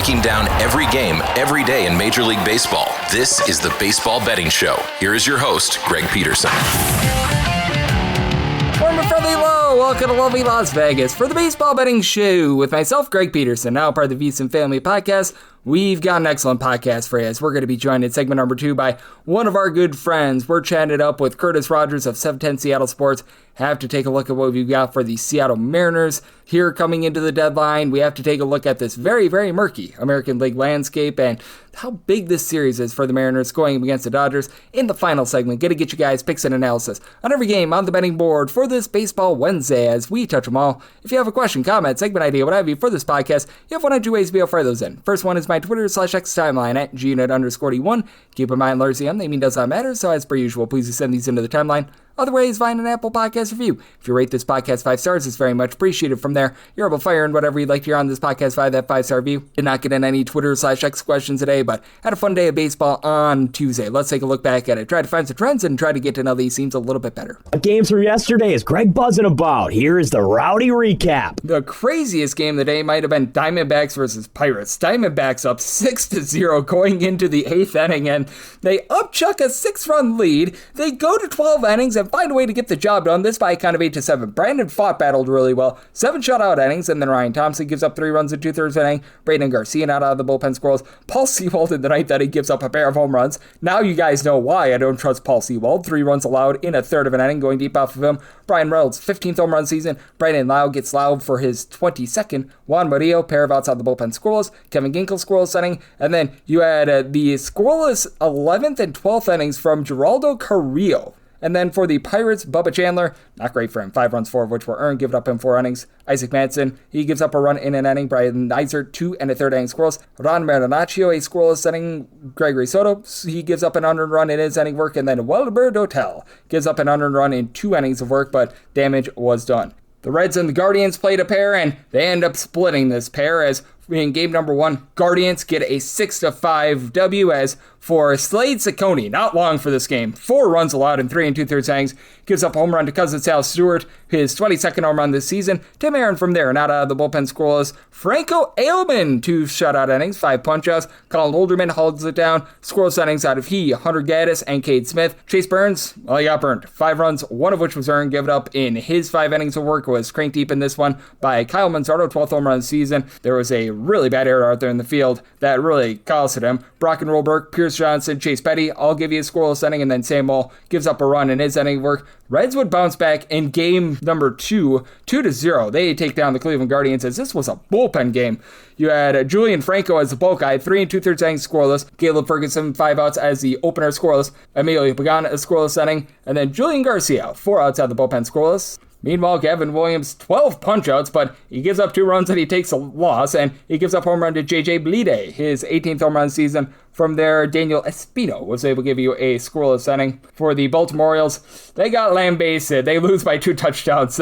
breaking down every game, every day in Major League Baseball. This is the Baseball Betting Show. Here is your host, Greg Peterson. Warm and friendly hello, welcome to lovely Las Vegas for the Baseball Betting Show with myself, Greg Peterson, now part of the VSiN Family Podcast. We've got an excellent podcast for you as we're going to be joined in segment number 2 by one of our good friends. We're chatting it up with Curtis Rogers of 710 Seattle Sports. Have to take a look at what we've got for the Seattle Mariners here coming into the deadline. We have to take a look at this very, very murky American League landscape and how big this series is for the Mariners going against the Dodgers in the final segment. Going to get you guys picks and analysis on every game on the betting board for this Baseball Wednesday as we touch them all. If you have a question, comment, segment idea, what have you for this podcast, you have one of two ways to be able to fire those in. First one is my Twitter/X timeline at gunit_D1. Keep in mind, largely naming does not matter, so as per usual, please send these into the timeline. Other ways, find an Apple Podcast review. If you rate this podcast 5 stars, it's very much appreciated. From there, you're able to fire in whatever you'd like to hear on this podcast via that 5-star review. Did not get in any Twitter/X questions today, but had a fun day of baseball on Tuesday. Let's take a look back at it. Try to find some trends and try to get to know these teams a little bit better. Games from yesterday is Greg buzzing about. Here is the rowdy recap. The craziest game of the day might have been Diamondbacks versus Pirates. Diamondbacks up 6-0 going into the 8th inning, and they upchuck a 6-run lead. They go to 12 innings and find a way to get the job done. This by a count of 8-7. Brandon Pfaadt battled really well. 7 shutout innings, and then Ryan Thompson gives up 3 runs in 2/3 inning. Brandon Garcia not out of the bullpen squirrels. Paul Sewald in the 9th inning gives up a pair of home runs. Now you guys know why I don't trust Paul Sewald. 3 runs allowed in 1/3 of an inning, going deep off of him. Brian Reynolds, 15th home run season. Brandon Lau gets loud for his 22nd. Juan Murillo, pair of outside the bullpen scoreless. Kevin Ginkel scoreless inning. And then you had the scoreless 11th and 12th innings from Geraldo Carrillo. And then for the Pirates, Bubba Chandler, not great for him. 5 runs, 4 of which were earned, give it up in 4 innings. Isaac Manson, he gives up a run in an inning. Brian Nizer, 2 1/3 inning scoreless. Ron Marinaccio, a scoreless inning. Gregory Soto, he gives up an unearned run in his inning work. And then Wilbur Dotel gives up an unearned run in 2 innings of work, but damage was done. The Reds and the Guardians played a pair, and they end up splitting this pair as in game number 1, Guardians get a 6-5 W as for Slade Ciccone, not long for this game. 4 runs allowed in 3 2/3 innings. Gives up a home run to cousin Sal Stewart, his 22nd home run this season. Tim Aaron from there, not out of the bullpen scoreless. Franco Ailman, 2 shutout innings, 5 punch-outs. Colin Holderman holds it down. Scoreless innings out of he, Hunter Gaddis, and Cade Smith. Chase Burns, well, he got burned. 5 runs, 1 of which was earned. Give it up in his 5 innings of work. Was cranked deep in this one by Kyle Manzardo, 12th home run of the season. There was a really bad error out there in the field that really costed him. Brock and Rolberg, Pierce Johnson, Chase Petty, all give you a scoreless inning, and then Samuel gives up a run in his inning work. Reds would bounce back in game number 2, 2-0. They take down the Cleveland Guardians as this was a bullpen game. You had Julian Franco as the bulk guy, 3 2/3 innings scoreless. Caleb Ferguson, 5 outs as the opener scoreless. Emilio Pagan, a scoreless inning. And then Julian Garcia, 4 outs out of the bullpen scoreless. Meanwhile, Gavin Williams, 12 punch-outs, but he gives up 2 runs and he takes a loss, and he gives up home run to J.J. Bleday, his 18th home run season. From there, Daniel Espino was able to give you a scoreless inning. For the Baltimore Orioles, they got lambasted. They lose by 2 touchdowns.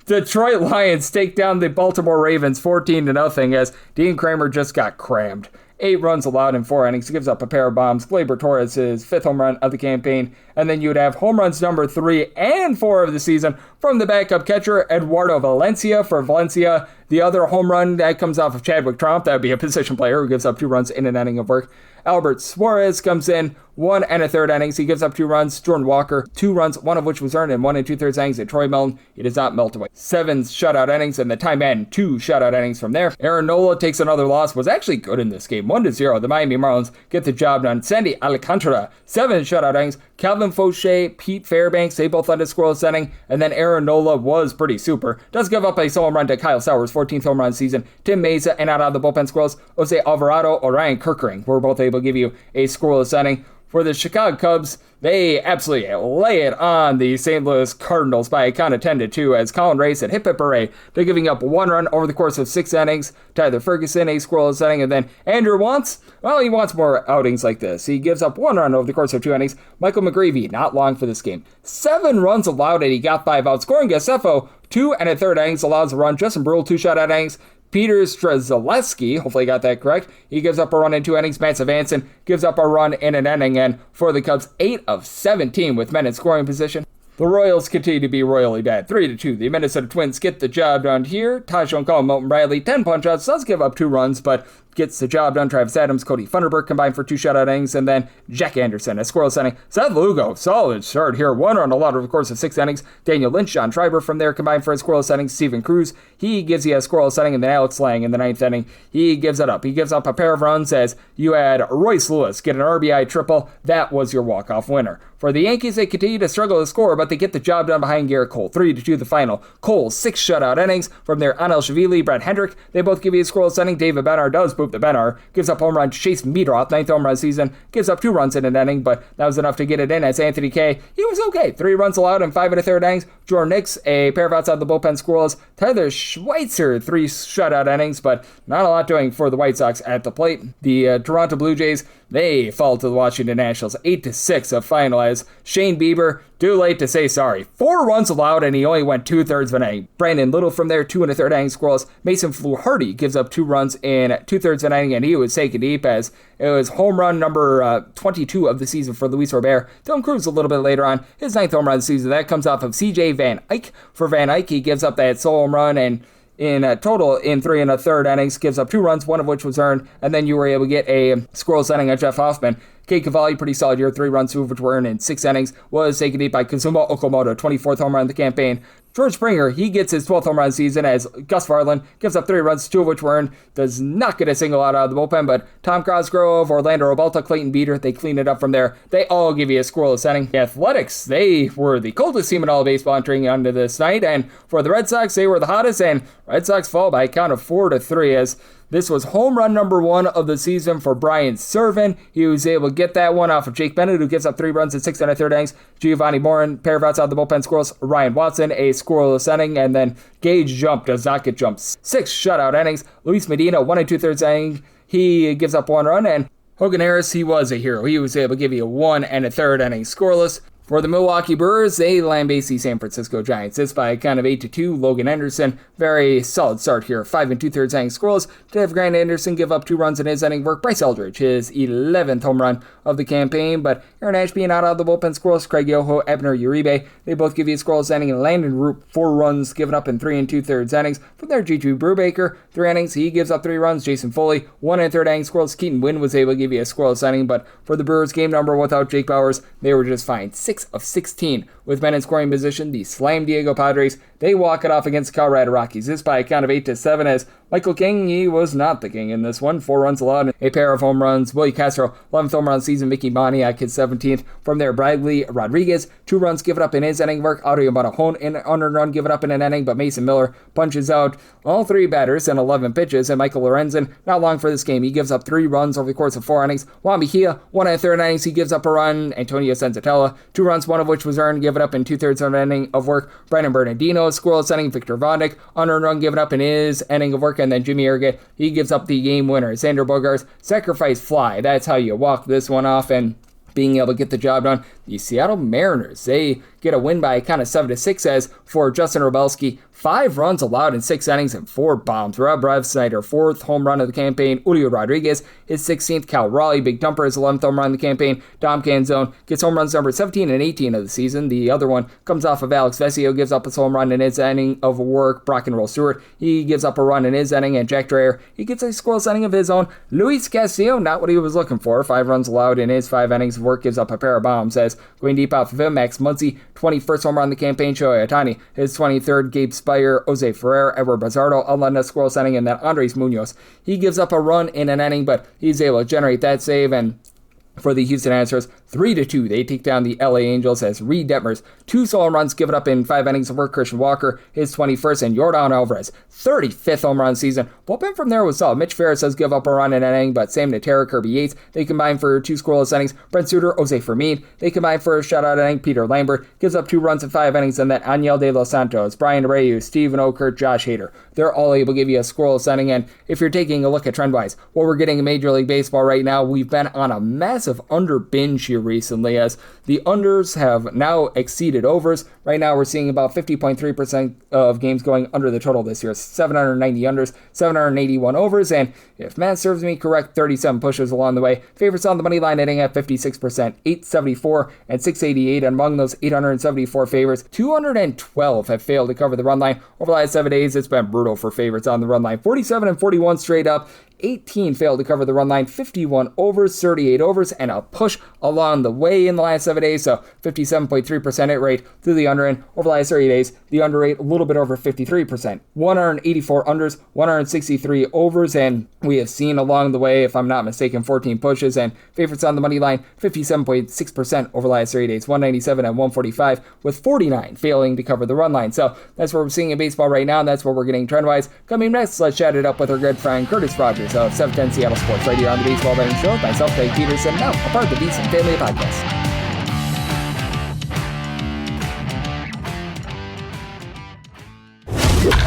Detroit Lions take down the Baltimore Ravens 14-0 as Dean Kramer just got crammed. 8 runs allowed in 4 innings. He gives up a pair of bombs. Gleyber Torres, his 5th home run of the campaign. And then you would have home runs number 3 and 4 of the season from the backup catcher, Eduardo Valencia for Valencia. The other home run that comes off of Chadwick Tromp, that would be a position player who gives up 2 runs in an inning of work. Albert Suarez comes in, 1 1/3 innings. He gives up 2 runs. Jordan Walker, 2 runs, 1 of which was earned in 1 2/3 innings. And Troy Milton, he does not melt away. 7 shutout innings, and the time end, 2 shutout innings from there. Aaron Nola takes another loss, was actually good in this game, 1-0. The Miami Marlins get the job done. Sandy Alcantara, 7 shutout innings. Calvin Fauché, Pete Fairbanks, they both led a scoreless inning, and then Aaron Nola was pretty super. Does give up a solo run to Kyle Sowers, 14th home run season. Tim Meza, and out of the bullpen squirrels, Jose Alvarado or Ryan Kirkering were both able to give you a scoreless inning. For the Chicago Cubs, they absolutely lay it on the St. Louis Cardinals by a count of 10-2 as Colin Ray said, hip hip hooray. They're giving up 1 run over the course of 6 innings. Tyler Ferguson, a scoreless inning, and then Andrew wants more outings like this. He gives up 1 run over the course of 2 innings. Michael McGreevy, not long for this game. 7 runs allowed, and he got 5 outs. Scoring Gasefo, 2 1/3 innings, allows a run. Justin Brule, 2 shutout innings. Peter Strzelecki, hopefully I got that correct, he gives up a run in 2 innings. Matt Savanson gives up a run in an inning, and for the Cubs, 8 of 17 with men in scoring position. The Royals continue to be royally bad, 3-2. The Minnesota Twins get the job done here. Tajon Cole, Milton Bradley, 10 punch-outs, does give up 2 runs, but gets the job done. Travis Adams, Cody Funderburk combined for 2 shutout innings, and then Jack Anderson, a scoreless inning. Seth Lugo, solid start here, 1 run allowed over the course of 6 innings. Daniel Lynch, John Schreiber from there combined for a scoreless inning. Steven Cruz, he gives you a scoreless inning, and then Alex Lang in the 9th inning, he gives it up. He gives up a pair of runs as you had Royce Lewis get an RBI triple. That was your walk-off winner. For the Yankees, they continue to struggle to score, but they get the job done behind Garrett Cole. 3-2 the final. Cole, 6 shutout innings from their Anel Shavili, Brett Hendrick. They both give you a scoreless inning. David Bednar does boop the Bednar. Gives up home run to Chase Meadroth, 9th home run season. Gives up 2 runs in an inning, but that was enough to get it in as Anthony Kay, he was okay. 3 runs allowed in 5 1/3 innings. Jordan Nix, a pair of outside the bullpen scoreless. Tyler Schweitzer, 3 shutout innings, but not a lot doing for the White Sox at the plate. The Toronto Blue Jays, they fall to the Washington Nationals 8-6 of final as Shane Bieber, too late to say sorry. 4 runs allowed and he only went 2/3 of an inning. Brandon Little from there, 2 1/3 innings scoreless. Mason Fluharty gives up 2 runs in 2/3 of an inning, and he was taken deep as it was home run number 22 of the season for Luis Robert. Dylan Cruz a little bit later on, his 9th home run of the season. That comes off of CJ Van Eyck. For Van Eyck, he gives up that solo home run, and in total, in 3 1/3 innings, gives up 2 runs, 1 of which was earned, and then you were able to get a scoreless inning of Jeff Hoffman. Cade Cavalli, pretty solid year, 3 runs, 2 of which were earned in 6 innings, was taken deep by Kazuma Okamoto, 24th home run of the campaign. George Springer, he gets his 12th home run season as Gus Varlin gives up 3 runs, 2 of which were earned, does not get a single out of the bullpen, but Tom Cosgrove, Orlando Robalta, Clayton Beater, they clean it up from there. They all give you a scoreless inning. The Athletics, they were the coldest team in all of baseball entering onto this night, and for the Red Sox, they were the hottest, and Red Sox fall by a count of 4-3 as this was home run number 1 of the season for Brian Serven. He was able to get that one off of Jake Bennett, who gives up 3 runs in 6 1/3 innings. Giovanni Morin, pair of outside the bullpen scoreless. Ryan Watson, a scoreless inning. And then Gage Jump does not get jumped. 6 shutout innings. Luis Medina, 1 2/3 inning. He gives up 1 run. And Hogan Harris, he was a hero. He was able to give you a 1 1/3 inning scoreless. For the Milwaukee Brewers, they lambaste the San Francisco Giants. This by a count of 8-2. Logan Anderson, very solid start here. 5 2/3 innings scoreless. To have Grant Anderson give up 2 runs in his inning work. Bryce Eldridge, his 11th home run of the campaign. But Aaron Ashby not out of the bullpen scoreless. Craig Yoho, Ebner Uribe, they both give you a scoreless inning. And Landon Roop, 4 runs given up in 3 2/3 innings. From there, G2 Brubaker, 3 innings. He gives up 3 runs. Jason Foley, 1 1/3 innings scoreless. Keaton Wynn was able to give you a scoreless inning. But for the Brewers, game number without Jake Bauers, they were just fine. 6 of 16 with men in scoring position. The Slam Diego Padres, they walk it off against the Colorado Rockies. This by a count of 8-7 as Michael King, he was not the king in this one. 4 runs allowed, a pair of home runs. Willie Castro, 11th home run season. Mickey Moniak, his 17th. From there, Bradley Rodriguez, 2 runs given up in his inning work. Audio Monajon, an unearned run given up in an inning, but Mason Miller punches out all 3 batters and 11 pitches. And Michael Lorenzen, not long for this game. He gives up 3 runs over the course of 4 innings. Juan Mejia, 1 1/3 innings. He gives up a run. Antonio Senzatella, 2 runs, 1 of which was earned, give it up in 2/3 of an inning of work. Brandon Bernardino, scoreless inning. Victor Vondick, unearned run given up in his inning of work. And then Jimmy Erga, he gives up the game winner. Xander Bogaerts, sacrifice fly. That's how you walk this one off, and being able to get the job done. The Seattle Mariners, they get a win by a count of 7-6 as for Justin Robelski, 5 runs allowed in 6 innings and 4 bombs. Rob Snyder, 4th home run of the campaign. Julio Rodriguez, his 16th. Cal Raleigh, big dumper, his 11th home run of the campaign. Dom Canzone gets home runs number 17 and 18 of the season. The other one comes off of Alex Vesio, gives up his home run in his inning of work. Brock and Roll Stewart, he gives up a run in his inning. And Jack Dreyer, he gets a scoreless inning of his own. Luis Castillo, not what he was looking for. 5 runs allowed in his 5 innings of work, gives up a pair of bombs. As going deep off of him, Max Muncy, 21st home run of the campaign. Shohei Ohtani, his 23rd. Gabe Spire, Jose Ferrer, Edward Bazardo, Alenda scoreless inning, and then Andres Munoz. He gives up a run in an inning, but he's able to generate that save. And for the Houston Astros, 3-2, they take down the LA Angels as Reed Detmers, 2 solo runs given up in 5 innings of work. Christian Walker, his 21st, and Yordan Alvarez, 35th home run season. Bullpen from there was solid. Mitch Ferris does give up a run in an inning, but Sam Natera, Kirby Yates, they combine for 2 scoreless innings. Brent Suter, Jose Fermin, they combine for a shutout inning. Peter Lambert gives up 2 runs in 5 innings, and then Aniel De Los Santos, Brian Abreu, Stephen Okert, Josh Hader, they're all able to give you a scoreless inning. And if you're taking a look at trend-wise, what we're getting in Major League Baseball right now, we've been on a massive under binge here recently as the unders have now exceeded overs. Right now we're seeing about 50.3% of games going under the total this year. 790 unders, 781 overs, and if math serves me correct, 37 pushes along the way. Favorites on the money line hitting at 56%, 874 and 688. And among those 874 favorites, 212 have failed to cover the run line. Over the last 7 days, it's been brutal for favorites on the run line. 47 and 41 straight up. 18 failed to cover the run line, 51 overs, 38 overs, and a push along the way in the last 7 days. So 57.3% hit rate through the under, and over the last 30 days, the under rate a little bit over 53%. 184 unders, 163 overs, and we have seen along the way, if I'm not mistaken, 14 pushes, and favorites on the money line, 57.6% over the last 30 days, 197 and 145, with 49 failing to cover the run line. So that's what we're seeing in baseball right now, and that's what we're getting trend-wise. Coming next, let's chat it up with our good friend Curtis Rogers of 710 Seattle Sports right here on the Baseball Betting Show. Myself, Greg Peterson, now a part of the Beats Family Podcast.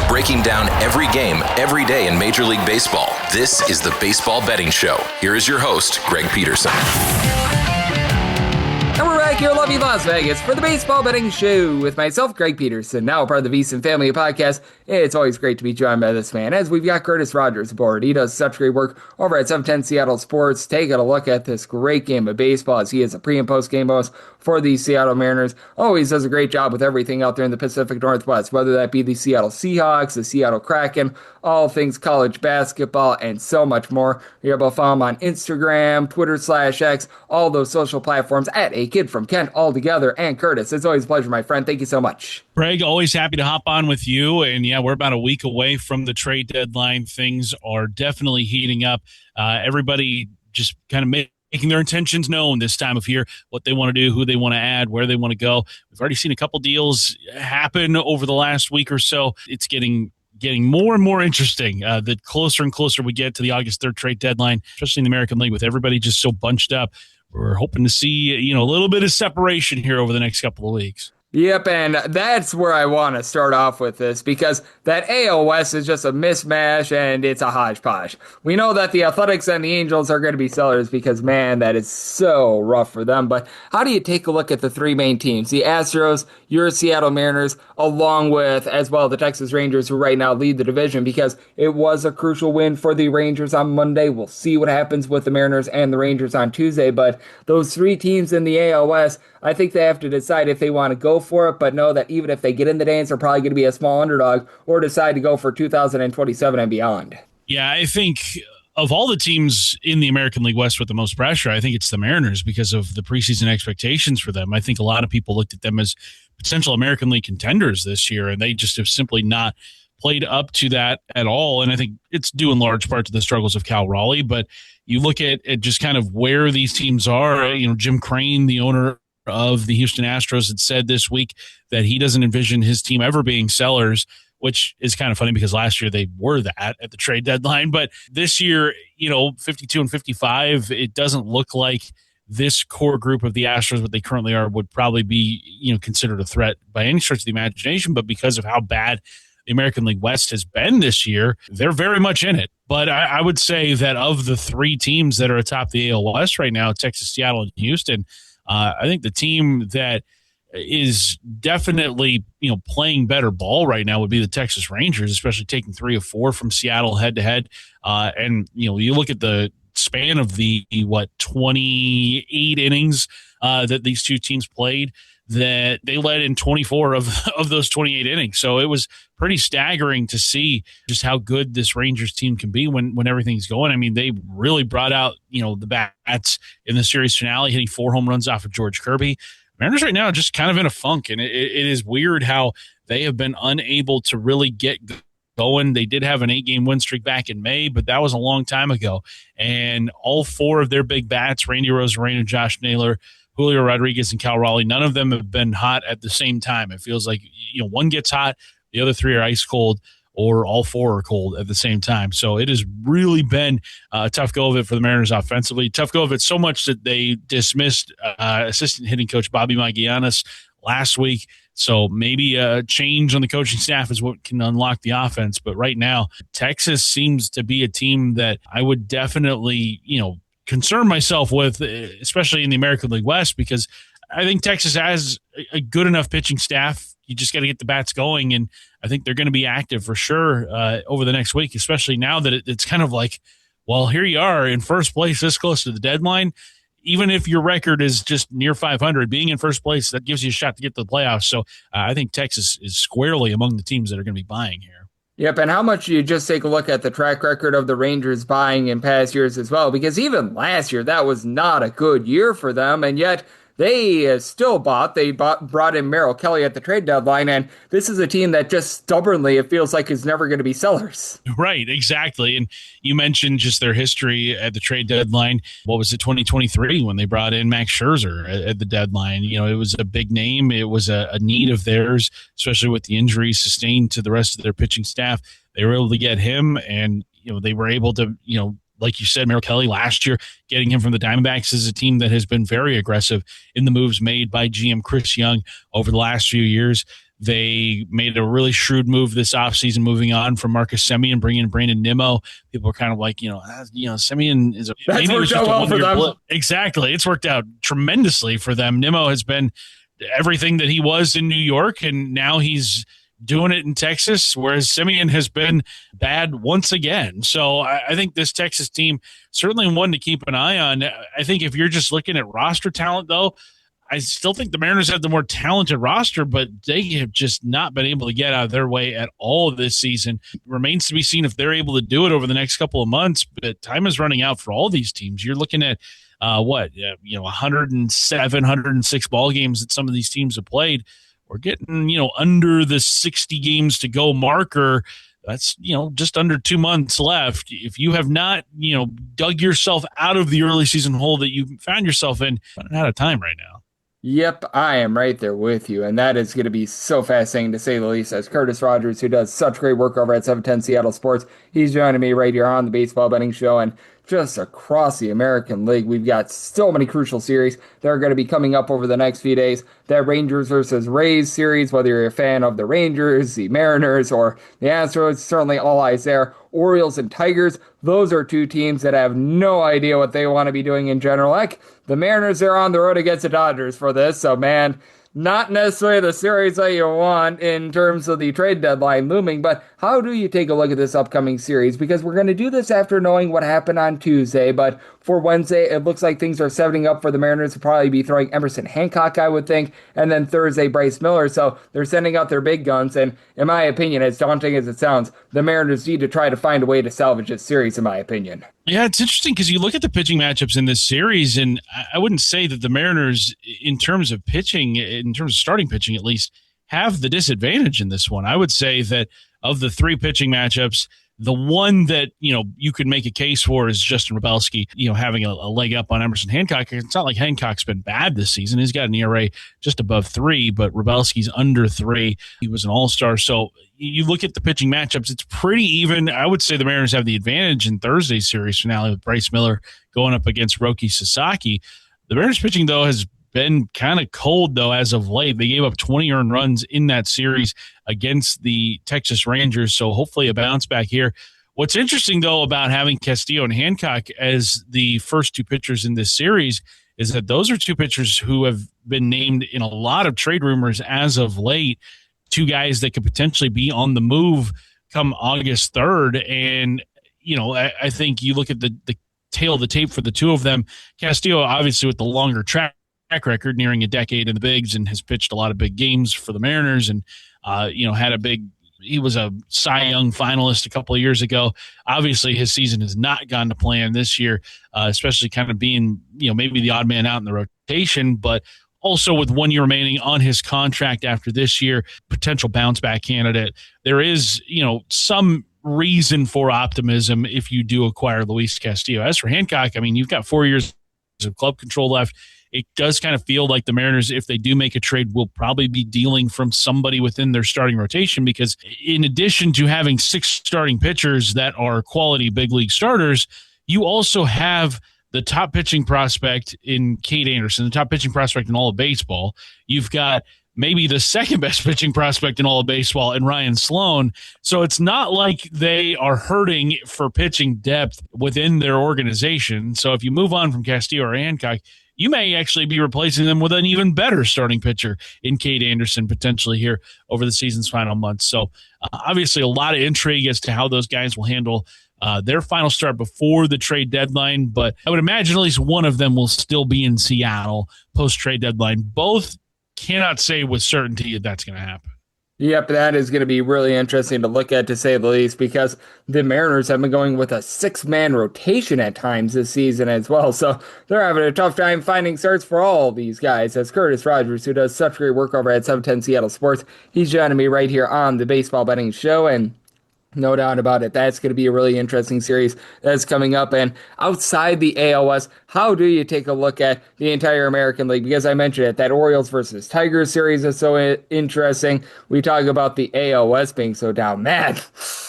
Breaking down every game, every day in Major League Baseball. This is the Baseball Betting Show. Here is your host, Greg Peterson. And we're back here in lovely Las Vegas for the Baseball Betting Show with myself, Greg Peterson, now a part of the VSiN Family Podcast. It's always great to be joined by this man, as we've got Curtis Rogers aboard. He does such great work over at 710 Seattle Sports, taking a look at this great game of baseball, as he is a pre- and post-game host for the Seattle Mariners. Always does a great job with everything out there in the Pacific Northwest, whether that be the Seattle Seahawks, the Seattle Kraken, all things college basketball, and so much more. You're able to follow him on Instagram, Twitter/X, all those social platforms at A Kid from Kent all together. And Curtis, it's always a pleasure, my friend. Thank you so much. Greg, always happy to hop on with you. And yeah, we're about a week away from the trade deadline. Things are definitely heating up. Everybody just kind of making their intentions known this time of year, what they want to do, who they want to add, where they want to go. We've already seen a couple deals happen over the last week or so. It's getting more and more interesting the closer and closer we get to the August 3rd trade deadline, especially in the American League with everybody just so bunched up. We're hoping to see, a little bit of separation here over the next couple of weeks. Yep, and that's where I want to start off with this, because that AL West is just a mismatch and it's a hodgepodge. We know that the Athletics and the Angels are going to be sellers because, man, that is so rough for them. But how do you take a look at the three main teams? The Astros, your Seattle Mariners, along with, as well, the Texas Rangers, who right now lead the division, because it was a crucial win for the Rangers on Monday. We'll see what happens with the Mariners and the Rangers on Tuesday. But those three teams in the AL West, I think they have to decide if they want to go for it, but know that even if they get in the dance, they're probably going to be a small underdog, or decide to go for 2027 and beyond. Yeah, I think of all the teams in the American League West with the most pressure, I think it's the Mariners because of the preseason expectations for them. I think a lot of people looked at them as potential American League contenders this year, and they just have simply not played up to that at all. And I think it's due in large part to the struggles of Cal Raleigh. But you look at just kind of where these teams are. Jim Crane, the owner of the Houston Astros, had said this week that he doesn't envision his team ever being sellers, which is kind of funny because last year they were that at the trade deadline. But this year, 52 and 55, it doesn't look like this core group of the Astros, what they currently are, would probably be, considered a threat by any stretch of the imagination. But because of how bad the American League West has been this year, they're very much in it. But I would say that of the three teams that are atop the AL West right now, Texas, Seattle, and Houston, I think the team that is definitely, playing better ball right now would be the Texas Rangers, especially taking 3 of 4 from Seattle head to head. And, you look at the span of the 28 innings that these two teams played, that they led in 24 of those 28 innings. So it was pretty staggering to see just how good this Rangers team can be when everything's going. I mean, they really brought out, the bats in the series finale, hitting 4 home runs off of George Kirby. Mariners right now are just kind of in a funk, and it is weird how they have been unable to really get going. They did have an 8-game win streak back in May, but that was a long time ago. And all 4 of their big bats, Randy Rosarena, Josh Naylor, Julio Rodriguez, and Cal Raleigh, none of them have been hot at the same time. It feels like, one gets hot, the other 3 are ice cold, or all 4 are cold at the same time. So it has really been a tough go of it for the Mariners offensively. Tough go of it so much that they dismissed assistant hitting coach Bobby Magallanes last week. So maybe a change on the coaching staff is what can unlock the offense. But right now, Texas seems to be a team that I would definitely, concern myself with, especially in the American League West, because I think Texas has a good enough pitching staff. You just got to get the bats going, and I think they're going to be active for sure over the next week, especially now that it's kind of like, well, here you are in first place this close to the deadline. Even if your record is just near 500, being in first place, that gives you a shot to get to the playoffs. So I think Texas is squarely among the teams that are going to be buying here. Yep, and how much do you just take a look at the track record of the Rangers buying in past years as well? Because even last year, that was not a good year for them, and yet they still bought. Brought in Merrill Kelly at the trade deadline, and this is a team that just stubbornly, it feels like, is never going to be sellers. Right, exactly. And you mentioned just their history at the trade deadline. What was it, 2023, when they brought in Max Scherzer at the deadline? You know, it was a big name. It was a need of theirs, especially with the injuries sustained to the rest of their pitching staff. They were able to get him, and, you know, they were able to, you know, like you said, Merrill Kelly last year, getting him from the Diamondbacks is a team that has been very aggressive in the moves made by GM Chris Young over the last few years. They made a really shrewd move this offseason, moving on from Marcus Semien, bringing in Brandon Nimmo. People are kind of like, Semien is That's worked out well for them. Blip. Exactly. It's worked out tremendously for them. Nimmo has been everything that he was in New York, and now he's doing it in Texas, whereas Semien has been bad once again. So I think this Texas team, certainly one to keep an eye on. I think if you're just looking at roster talent, though, I still think the Mariners have the more talented roster, but they have just not been able to get out of their way at all this season. It remains to be seen if they're able to do it over the next couple of months, but time is running out for all these teams. You're looking at 107, 106 ball games that some of these teams have played. We're getting, under the 60 games to go marker. That's, just under 2 months left. If you have not, dug yourself out of the early season hole that you found yourself in, running out of time right now. Yep, I am right there with you, and that is going to be so fascinating to say the least. As Curtis Rogers, who does such great work over at 710 Seattle Sports, he's joining me right here on the Baseball Betting Show, and just across the American League, we've got so many crucial series that are going to be coming up over the next few days. That Rangers versus Rays series, whether you're a fan of the Rangers, the Mariners, or the Astros, certainly all eyes there. Orioles and Tigers, those are two teams that have no idea what they want to be doing in general. Like, the Mariners are on the road against the Dodgers for this, so man, not necessarily the series that you want in terms of the trade deadline looming, but how do you take a look at this upcoming series? Because we're going to do this after knowing what happened on Tuesday, but for Wednesday, it looks like things are setting up for the Mariners to probably be throwing Emerson Hancock, I would think, and then Thursday, Bryce Miller, so they're sending out their big guns, and in my opinion, as daunting as it sounds, the Mariners need to try to find a way to salvage this series, in my opinion. Yeah, it's interesting because you look at the pitching matchups in this series, and I wouldn't say that the Mariners, in terms of pitching, in terms of starting pitching at least, have the disadvantage in this one. I would say that of the three pitching matchups, the one that, you could make a case for is Justin Rebelski, having a leg up on Emerson Hancock. It's not like Hancock's been bad this season. He's got an ERA just above 3, but Rebelski's under 3. He was an all-star. So you look at the pitching matchups, it's pretty even. I would say the Mariners have the advantage in Thursday's series finale with Bryce Miller going up against Roki Sasaki. The Mariners pitching, though, has been kind of cold, though, as of late. They gave up 20 earned runs in that series against the Texas Rangers, so hopefully a bounce back here. What's interesting, though, about having Castillo and Hancock as the first two pitchers in this series is that those are two pitchers who have been named in a lot of trade rumors as of late, two guys that could potentially be on the move come August 3rd. And, I think you look at the tail of the tape for the two of them. Castillo, obviously, with the longer track record, nearing a decade in the bigs, and has pitched a lot of big games for the Mariners, and he was a Cy Young finalist a couple of years ago. Obviously, his season has not gone to plan this year, especially kind of being, maybe the odd man out in the rotation, but also with 1 year remaining on his contract after this year, potential bounce back candidate. There is, some reason for optimism if you do acquire Luis Castillo. As for Hancock, you've got 4 years of club control left. It does kind of feel like the Mariners, if they do make a trade, will probably be dealing from somebody within their starting rotation, because in addition to having 6 starting pitchers that are quality big league starters, you also have the top pitching prospect in Cade Anderson, the top pitching prospect in all of baseball. You've got maybe the second best pitching prospect in all of baseball in Ryan Sloan. So it's not like they are hurting for pitching depth within their organization. So if you move on from Castillo or Hancock, you may actually be replacing them with an even better starting pitcher in Cade Anderson potentially here over the season's final months. So obviously a lot of intrigue as to how those guys will handle their final start before the trade deadline. But I would imagine at least one of them will still be in Seattle post-trade deadline. Both cannot say with certainty that that's going to happen. Yep, that is going to be really interesting to look at, to say the least, because the Mariners have been going with a six-man rotation at times this season as well. So they're having a tough time finding starts for all these guys. As Curtis Rogers, who does such great work over at 710 Seattle Sports, he's joining me right here on the Baseball Betting Show. And no doubt about it, that's going to be a really interesting series that's coming up. And outside the ALS, how do you take a look at the entire American League? Because I mentioned it, that Orioles versus Tigers series is so interesting. We talk about the ALS being so down. Man,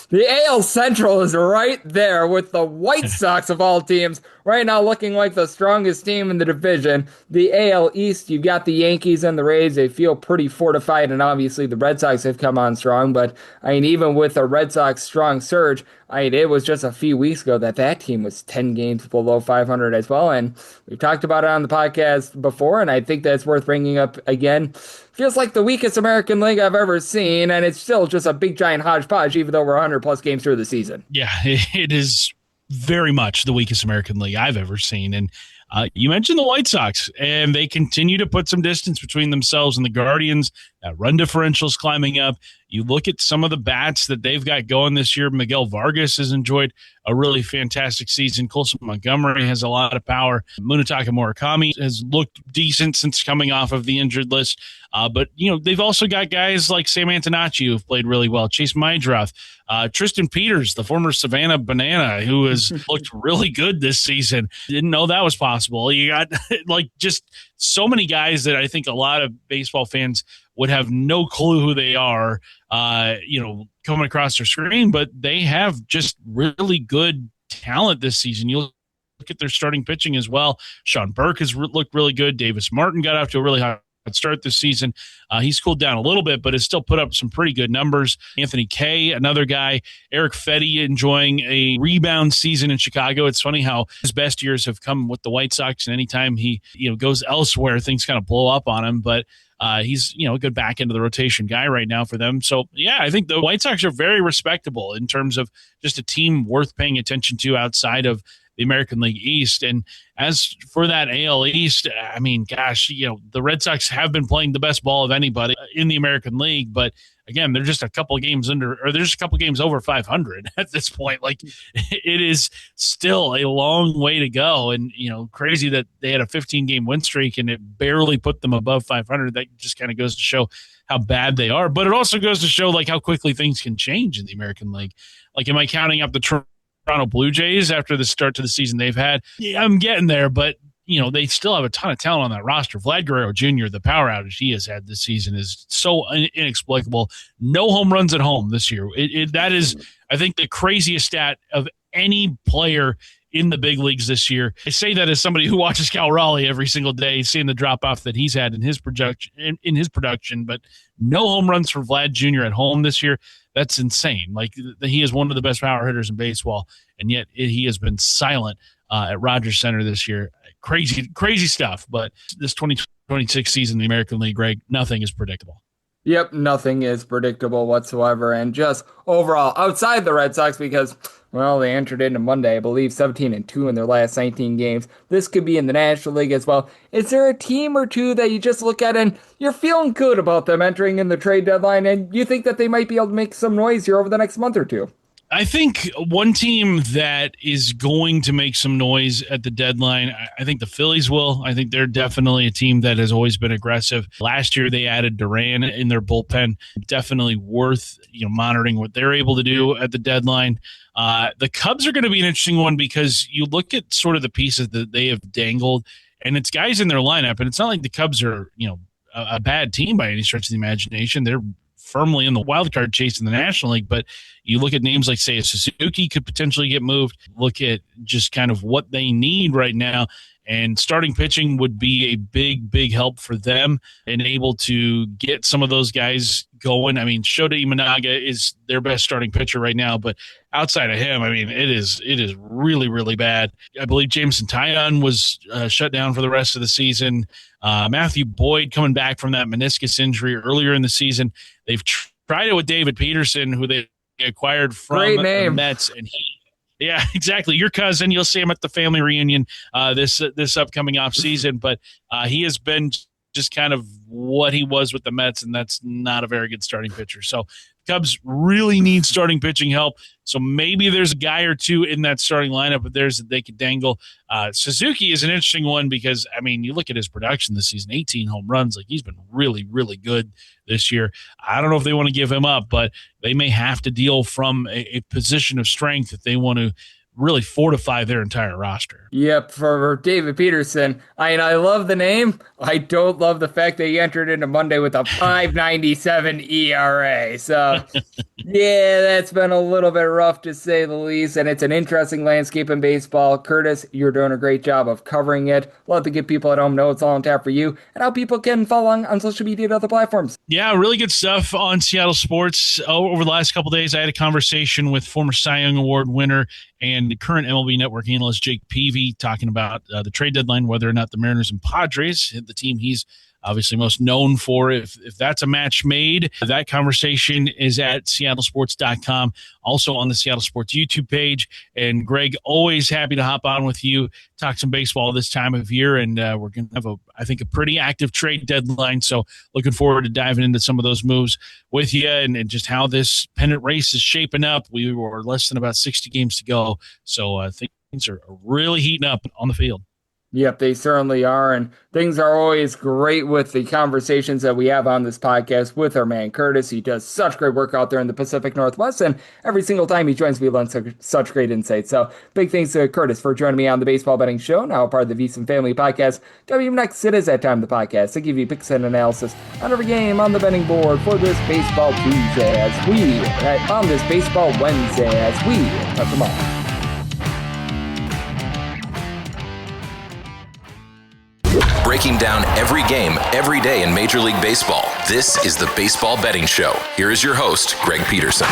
the AL Central is right there with the White Sox of all teams right now looking like the strongest team in the division. The AL East, you've got the Yankees and the Rays. They feel pretty fortified, and obviously the Red Sox have come on strong. But, I mean, even with a Red Sox strong surge, it was just a few weeks ago that team was 10 games below 500 as well. And we've talked about it on the podcast before, and I think that's worth bringing up again. Feels like the weakest American League I've ever seen, and it's still just a big giant hodgepodge, even though we're 100-plus games through the season. Yeah, it is very much the weakest American League I've ever seen. And you mentioned the White Sox, and they continue to put some distance between themselves and the Guardians. That run differential's climbing up. You look at some of the bats that they've got going this year. Miguel Vargas has enjoyed a really fantastic season. Colson Montgomery has a lot of power. Munetaka Murakami has looked decent since coming off of the injured list. But, they've also got guys like Sam Antonacci who've played really well. Chase Maidroth, Tristan Peters, the former Savannah Banana, who has looked really good this season. Didn't know that was possible. You got just so many guys that I think a lot of baseball fans would have no clue who they are, coming across their screen, but they have just really good talent this season. You'll look at their starting pitching as well. Sean Burke has looked really good. Davis Martin got off to a really hot start this season. He's cooled down a little bit, but has still put up some pretty good numbers. Anthony Kay, another guy. Eric Fetty enjoying a rebound season in Chicago. It's funny how his best years have come with the White Sox, and anytime he goes elsewhere, things kind of blow up on him. But he's a good back end of the rotation guy right now for them. So yeah, I think the White Sox are very respectable in terms of just a team worth paying attention to outside of the American League East. And as for that AL East, I mean, gosh, the Red Sox have been playing the best ball of anybody in the American League, but again, they're just a couple of games there's a couple of games over 500 at this point. Like, it is still a long way to go. And, crazy that they had a 15-game win streak and it barely put them above 500. That just kind of goes to show how bad they are. But it also goes to show, how quickly things can change in the American League. Am I counting up the Toronto Blue Jays after the start to the season they've had? Yeah, I'm getting there, but they still have a ton of talent on that roster. Vlad Guerrero Jr., the power outage he has had this season is so inexplicable. No home runs at home this year. That is, I think, the craziest stat of any player in the big leagues this year. I say that as somebody who watches Cal Raleigh every single day, seeing the drop off that he's had in his production, but no home runs for Vlad Jr. at home this year. That's insane. He is one of the best power hitters in baseball, and yet he has been silent at Rogers Center this year. Crazy stuff. But this 2026 season in the American League, Greg, nothing is predictable. Yep, nothing is predictable whatsoever. And just overall, outside the Red Sox, because, they entered into Monday, I believe, 17-2 in their last 19 games. This could be in the National League as well. Is there a team or two that you just look at and you're feeling good about them entering in the trade deadline, and you think that they might be able to make some noise here over the next month or two? I think one team that is going to make some noise at the deadline, I think the Phillies will. I think they're definitely a team that has always been aggressive. Last year, they added Duran in their bullpen. Definitely worth monitoring what they're able to do at the deadline. The Cubs are going to be an interesting one because you look at sort of the pieces that they have dangled, and it's guys in their lineup, and it's not like the Cubs are a bad team by any stretch of the imagination. They're firmly in the wild card chase in the National League, but you look at names like, say, a Suzuki could potentially get moved. Look at just kind of what they need right now, and starting pitching would be a big help for them and able to get some of those guys going. I mean, Shota Imanaga is their best starting pitcher right now, but outside of him, I mean, it is really bad. I believe Jameson Taillon was shut down for the rest of the season. Matthew Boyd coming back from that meniscus injury earlier in the season. They've tried it with David Peterson, who they acquired from the Mets, and yeah, exactly. Your cousin. You'll see him at the family reunion this upcoming off season. But he has been just kind of what he was with the Mets, and that's not a very good starting pitcher. So Cubs really need starting pitching help. So maybe there's a guy or two in that starting lineup, but there's that they could dangle. Suzuki is an interesting one because, I mean, you look at his production this season, 18 home runs. Like, he's been really, really good this year. I don't know if they want to give him up, but they may have to deal from a position of strength if they want to really fortify their entire roster. Yep, for David Peterson. I love the name. I don't love the fact that he entered into Monday with a 5.97 ERA. So, yeah, that's been a little bit rough to say the least, and it's an interesting landscape in baseball. Curtis, you're doing a great job of covering it. Love to get people at home know it's all on tap for you and how people can follow along on social media and other platforms. Yeah, really good stuff on Seattle sports. Over the last couple of days, I had a conversation with former Cy Young Award winner and the current MLB Network analyst Jake Peavy talking about the trade deadline, whether or not the Mariners and Padres, the team he's obviously most known for, if that's a match made. That conversation is at seattlesports.com, also on the Seattle Sports YouTube page. And Greg, always happy to hop on with you, talk some baseball this time of year, and we're going to have, I think, a pretty active trade deadline. So looking forward to diving into some of those moves with you and just how this pennant race is shaping up. We were less than about 60 games to go, so things are really heating up on the field. Yep, they certainly are, and things are always great with the conversations that we have on this podcast with our man Curtis. He does such great work out there in the Pacific Northwest, and every single time he joins, we learn such great insights. So big thanks to Curtis for joining me on the Baseball Betting Show, now part of the VSiN Family Podcast. Next, it is that time of the podcast to give you picks and analysis on every game on the betting board for this Baseball Tuesday on this Baseball Wednesday as we touch them all. Breaking down every game, every day in Major League Baseball. This is the Baseball Betting Show. Here is your host, Greg Peterson.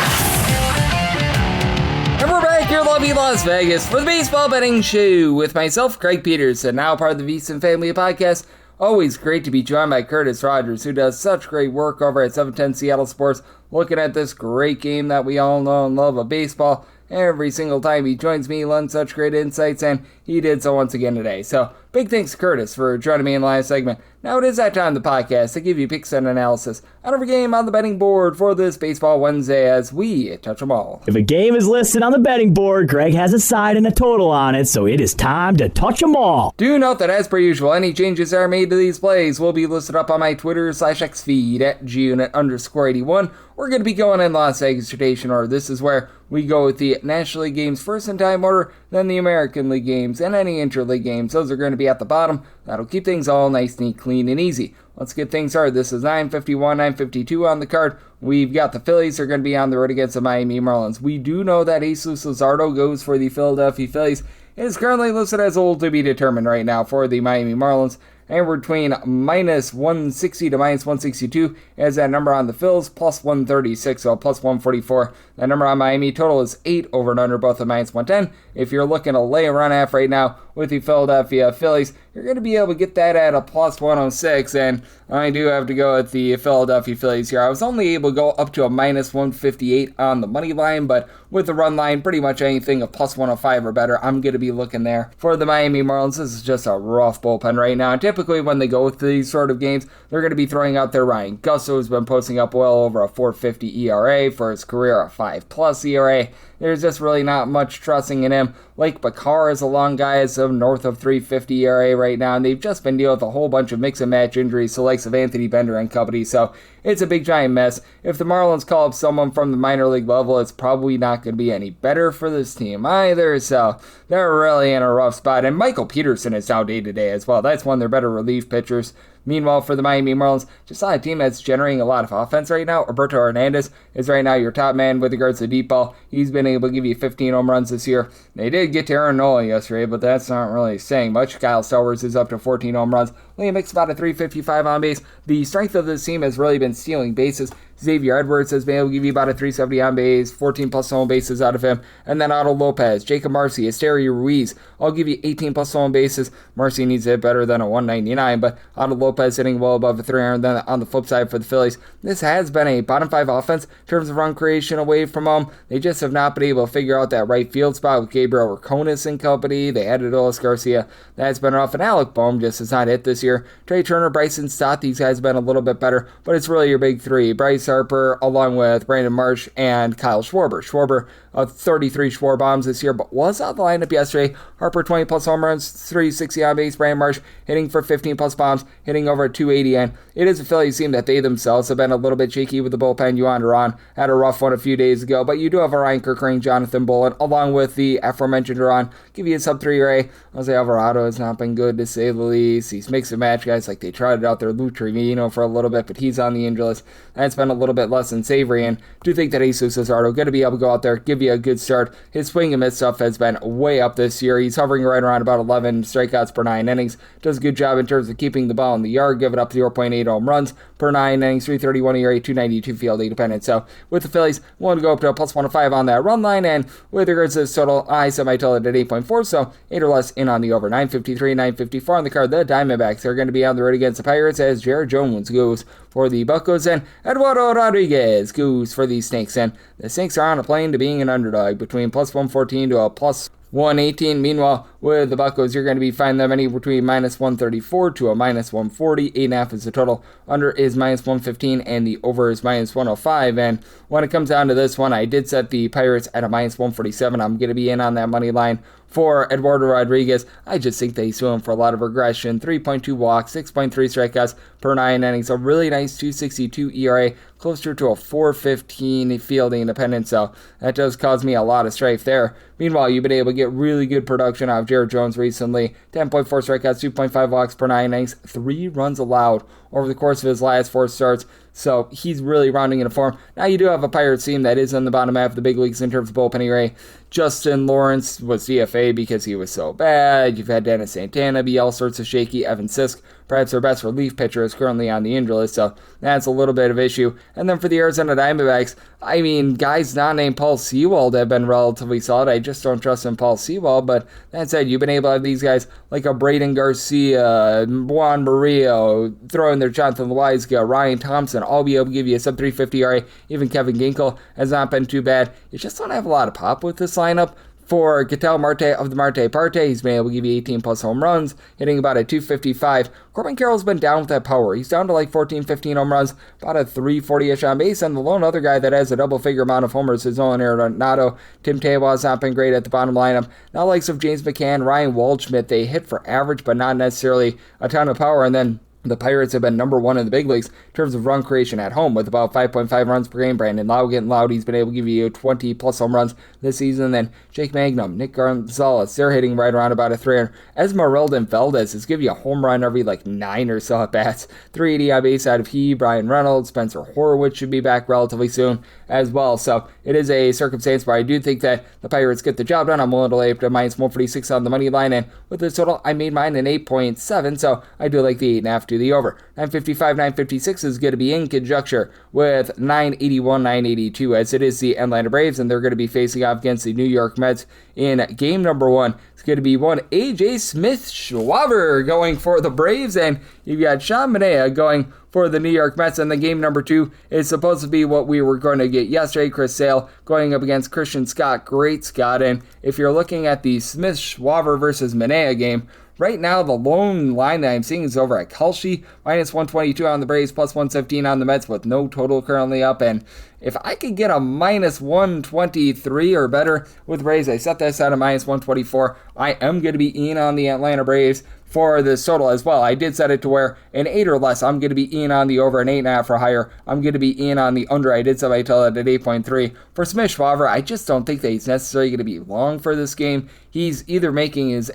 And we're back here in lovely Las Vegas for the Baseball Betting Show with myself, Greg Peterson, now part of the VSiN Family Podcast. Always great to be joined by Curtis Rogers, who does such great work over at 710 Seattle Sports, looking at this great game that we all know and love of baseball. Every single time he joins me, he lends such great insights, and he did so once again today. So, big thanks to Curtis for joining me in the last segment. Now it is that time of the podcast to give you picks and analysis on every game on the betting board for this Baseball Wednesday as we touch them all. If a game is listed on the betting board, Greg has a side and a total on it, so it is time to touch them all. Do note that, as per usual, any changes that are made to these plays will be listed up on my Twitter/X feed at gunit_81. We're going to be going in Las Vegas rotation order. This is where we go with the National League games first in time order, then the American League games, and any interleague games. Those are going to be at the bottom. That'll keep things all nice, neat, clean, and easy. Let's get things started. This is 9:51, 9:52 on the card. We've got the Phillies. They're going to be on the road against the Miami Marlins. We do know that Jesus Luzardo goes for the Philadelphia Phillies. It is currently listed as old to be determined right now for the Miami Marlins. And we're between minus 160 to minus 162 as that number on the Phils, plus 136, so plus 144. That number on Miami total is 8 over and under, both at minus 110. If you're looking to lay a run half right now with the Philadelphia Phillies, you're going to be able to get that at a plus 106, and I do have to go with the Philadelphia Phillies here. I was only able to go up to a minus 158 on the money line, but with the run line, pretty much anything of plus 105 or better, I'm going to be looking there. For the Miami Marlins, this is just a rough bullpen right now. And typically when they go to these sort of games, they're going to be throwing out their Ryan Gusso, who's been posting up well over a 4.50 ERA for his career, a 5+ ERA. There's just really not much trusting in him. Lake Bakar is a long guy, is north of 3.50 ERA right now, and they've just been dealing with a whole bunch of mix and match injuries, so likes of Anthony Bender and company, so it's a big giant mess. If the Marlins call up someone from the minor league level, it's probably not going to be any better for this team either, so they're really in a rough spot. And Michael Peterson is now day-to-day as well. That's one of their better relief pitchers. Meanwhile, for the Miami Marlins, just on a team that's generating a lot of offense right now, Roberto Hernandez is right now your top man with regards to deep ball. He's been able to give you 15 home runs this year. They did get to Aaron Nola yesterday, but that's not really saying much. Kyle Stowers is up to 14 home runs. Liam Hicks about a 355 on base. The strength of this team has really been stealing bases. Xavier Edwards has been able to give you about a 370 on base, 14 plus home bases out of him. And then Otto Lopez, Jacob Marcy, Asterio Ruiz, I'll give you 18 plus home bases. Marcy needs to hit better than a 199, but Otto Lopez hitting well above a 300. Then on the flip side for the Phillies, this has been a bottom 5 offense in terms of run creation away from them. They just have not been able to figure out that right field spot with Gabriel Raconis and company. They added Olis Garcia. That's been rough, and Alec Boehm just has not hit this year. year. Trey Turner, Bryson Stott, these guys have been a little bit better, but it's really your big three. Bryce Harper, along with Brandon Marsh and Kyle Schwarber. Schwarber, 33 Schwarber bombs this year, but was out the lineup yesterday. Harper, 20-plus home runs, 360 on base. Brandon Marsh hitting for 15-plus bombs, hitting over 280, and it is a Phillies team that they themselves have been a little bit shaky with the bullpen. Yuan Duran had a rough one a few days ago, but you do have a Ryan Kerkering, Jonathan Bullen, along with the aforementioned Duran, give you a sub-3 ERA. Jose Alvarado has not been good, to say the least. He's mixed and match guys, like they tried out there Lou Trevino for a little bit, but he's on the injury list. That's been a little bit less than savory, and do think that Jesus Luzardo going to be able to go out there, give you a good start. His swing and miss stuff has been way up this year. He's hovering right around about 11 strikeouts per 9 innings. Does a good job in terms of keeping the ball in the yard, giving up 0.8 home runs per 9 innings, 331 ERA, 292 fielding dependent. So with the Phillies, want to go up to a plus 105 on that run line, and with regards to this total, I semi-total it at 8.4, so 8 or less in on the over. 953, 954 on the card. The Diamondbacks are going to be on the road against the Pirates as Jared Jones goes for the Buccos and Eduardo Rodriguez goes for the Snakes. And the Snakes are on a plane to being an underdog between plus 114 to a plus 118. Meanwhile, with the Buccos, you're going to be finding them anywhere between minus 134 to a minus 140. 8.5 is the total. Under is minus 115, and the over is minus 105. And when it comes down to this one, I did set the Pirates at a minus 147. I'm going to be in on that money line for Eduardo Rodriguez. I just think that he's doing for a lot of regression. 3.2 walks, 6.3 strikeouts per 9 innings. A really nice 2.62 ERA, closer to a 4.15 fielding independent. So that does cause me a lot of strife there. Meanwhile, you've been able to get really good production out of Jared Jones recently. 10.4 strikeouts, 2.5 walks per 9 innings, 3 runs allowed over the course of his last 4 starts. So he's really rounding into form. Now you do have a Pirates team that is in the bottom half of the big leagues in terms of bullpen ERA. Justin Lawrence was DFA because he was so bad. You've had Dennis Santana be all sorts of shaky. Evan Sisk, perhaps their best relief pitcher, is currently on the injury list, so that's a little bit of issue. And then for the Arizona Diamondbacks, I mean, guys not named Paul Sewald have been relatively solid. I just don't trust in Paul Sewald, but that said, you've been able to have these guys like a Braden Garcia, Juan Murillo, throwing their Jonathan Loaiza, Ryan Thompson, all be able to give you a sub 350 ERA. Even Kevin Ginkel has not been too bad. You just don't have a lot of pop with this lineup. For Ketel Marte of the Marte Parte, he's been able to give you 18-plus home runs, hitting about a 255. Corbin Carroll's been down with that power. He's down to like 14, 15 home runs, about a 340-ish on base, and the lone other guy that has a double-figure amount of homers is Nolan Arenado. Tim Tebow has not been great at the bottom lineup. Now likes of James McCann, Ryan Waldschmidt, they hit for average, but not necessarily a ton of power, and then the Pirates have been number one in the big leagues in terms of run creation at home with about 5.5 runs per game. Brandon Lau getting loud. He's been able to give you 20-plus home runs this season. And then Jake Magnum, Nick Gonzalez, they're hitting right around about a 300. Esmeralda Valdez is giving you a home run every 9 or so at bats. 380 on base out of he. Brian Reynolds, Spencer Horwitz should be back relatively soon as well. So it is a circumstance where I do think that the Pirates get the job done. I'm willing to lay up to minus 146 on the money line. And with this total, I made mine an 8.7. So I do like the 8.5 to the over. 955, 956 is going to be in conjecture with 981, 982 as it is the Atlanta Braves, and they're going to be facing off against the New York Mets in game number 1. It's going to be one AJ Smith-Schwaber going for the Braves, and you've got Sean Manaea going for the New York Mets. And then game number 2 is supposed to be what we were going to get yesterday. Chris Sale going up against Christian Scott. Great Scott. And if you're looking at the Smith-Schwaber versus Manaea game, right now, the lone line that I'm seeing is over at Kalshi, minus 122 on the Braves, plus 117 on the Mets with no total currently up. And if I could get a minus 123 or better with Braves, I set this at a minus 124. I am going to be in on the Atlanta Braves for this total as well. I did set it to where an 8 or less, I'm going to be in on the over, an 8.5 or higher. I'm going to be in on the under. I did set my total at 8.3. For Smith-Schwaber, I just don't think that he's necessarily going to be long for this game. He's either making his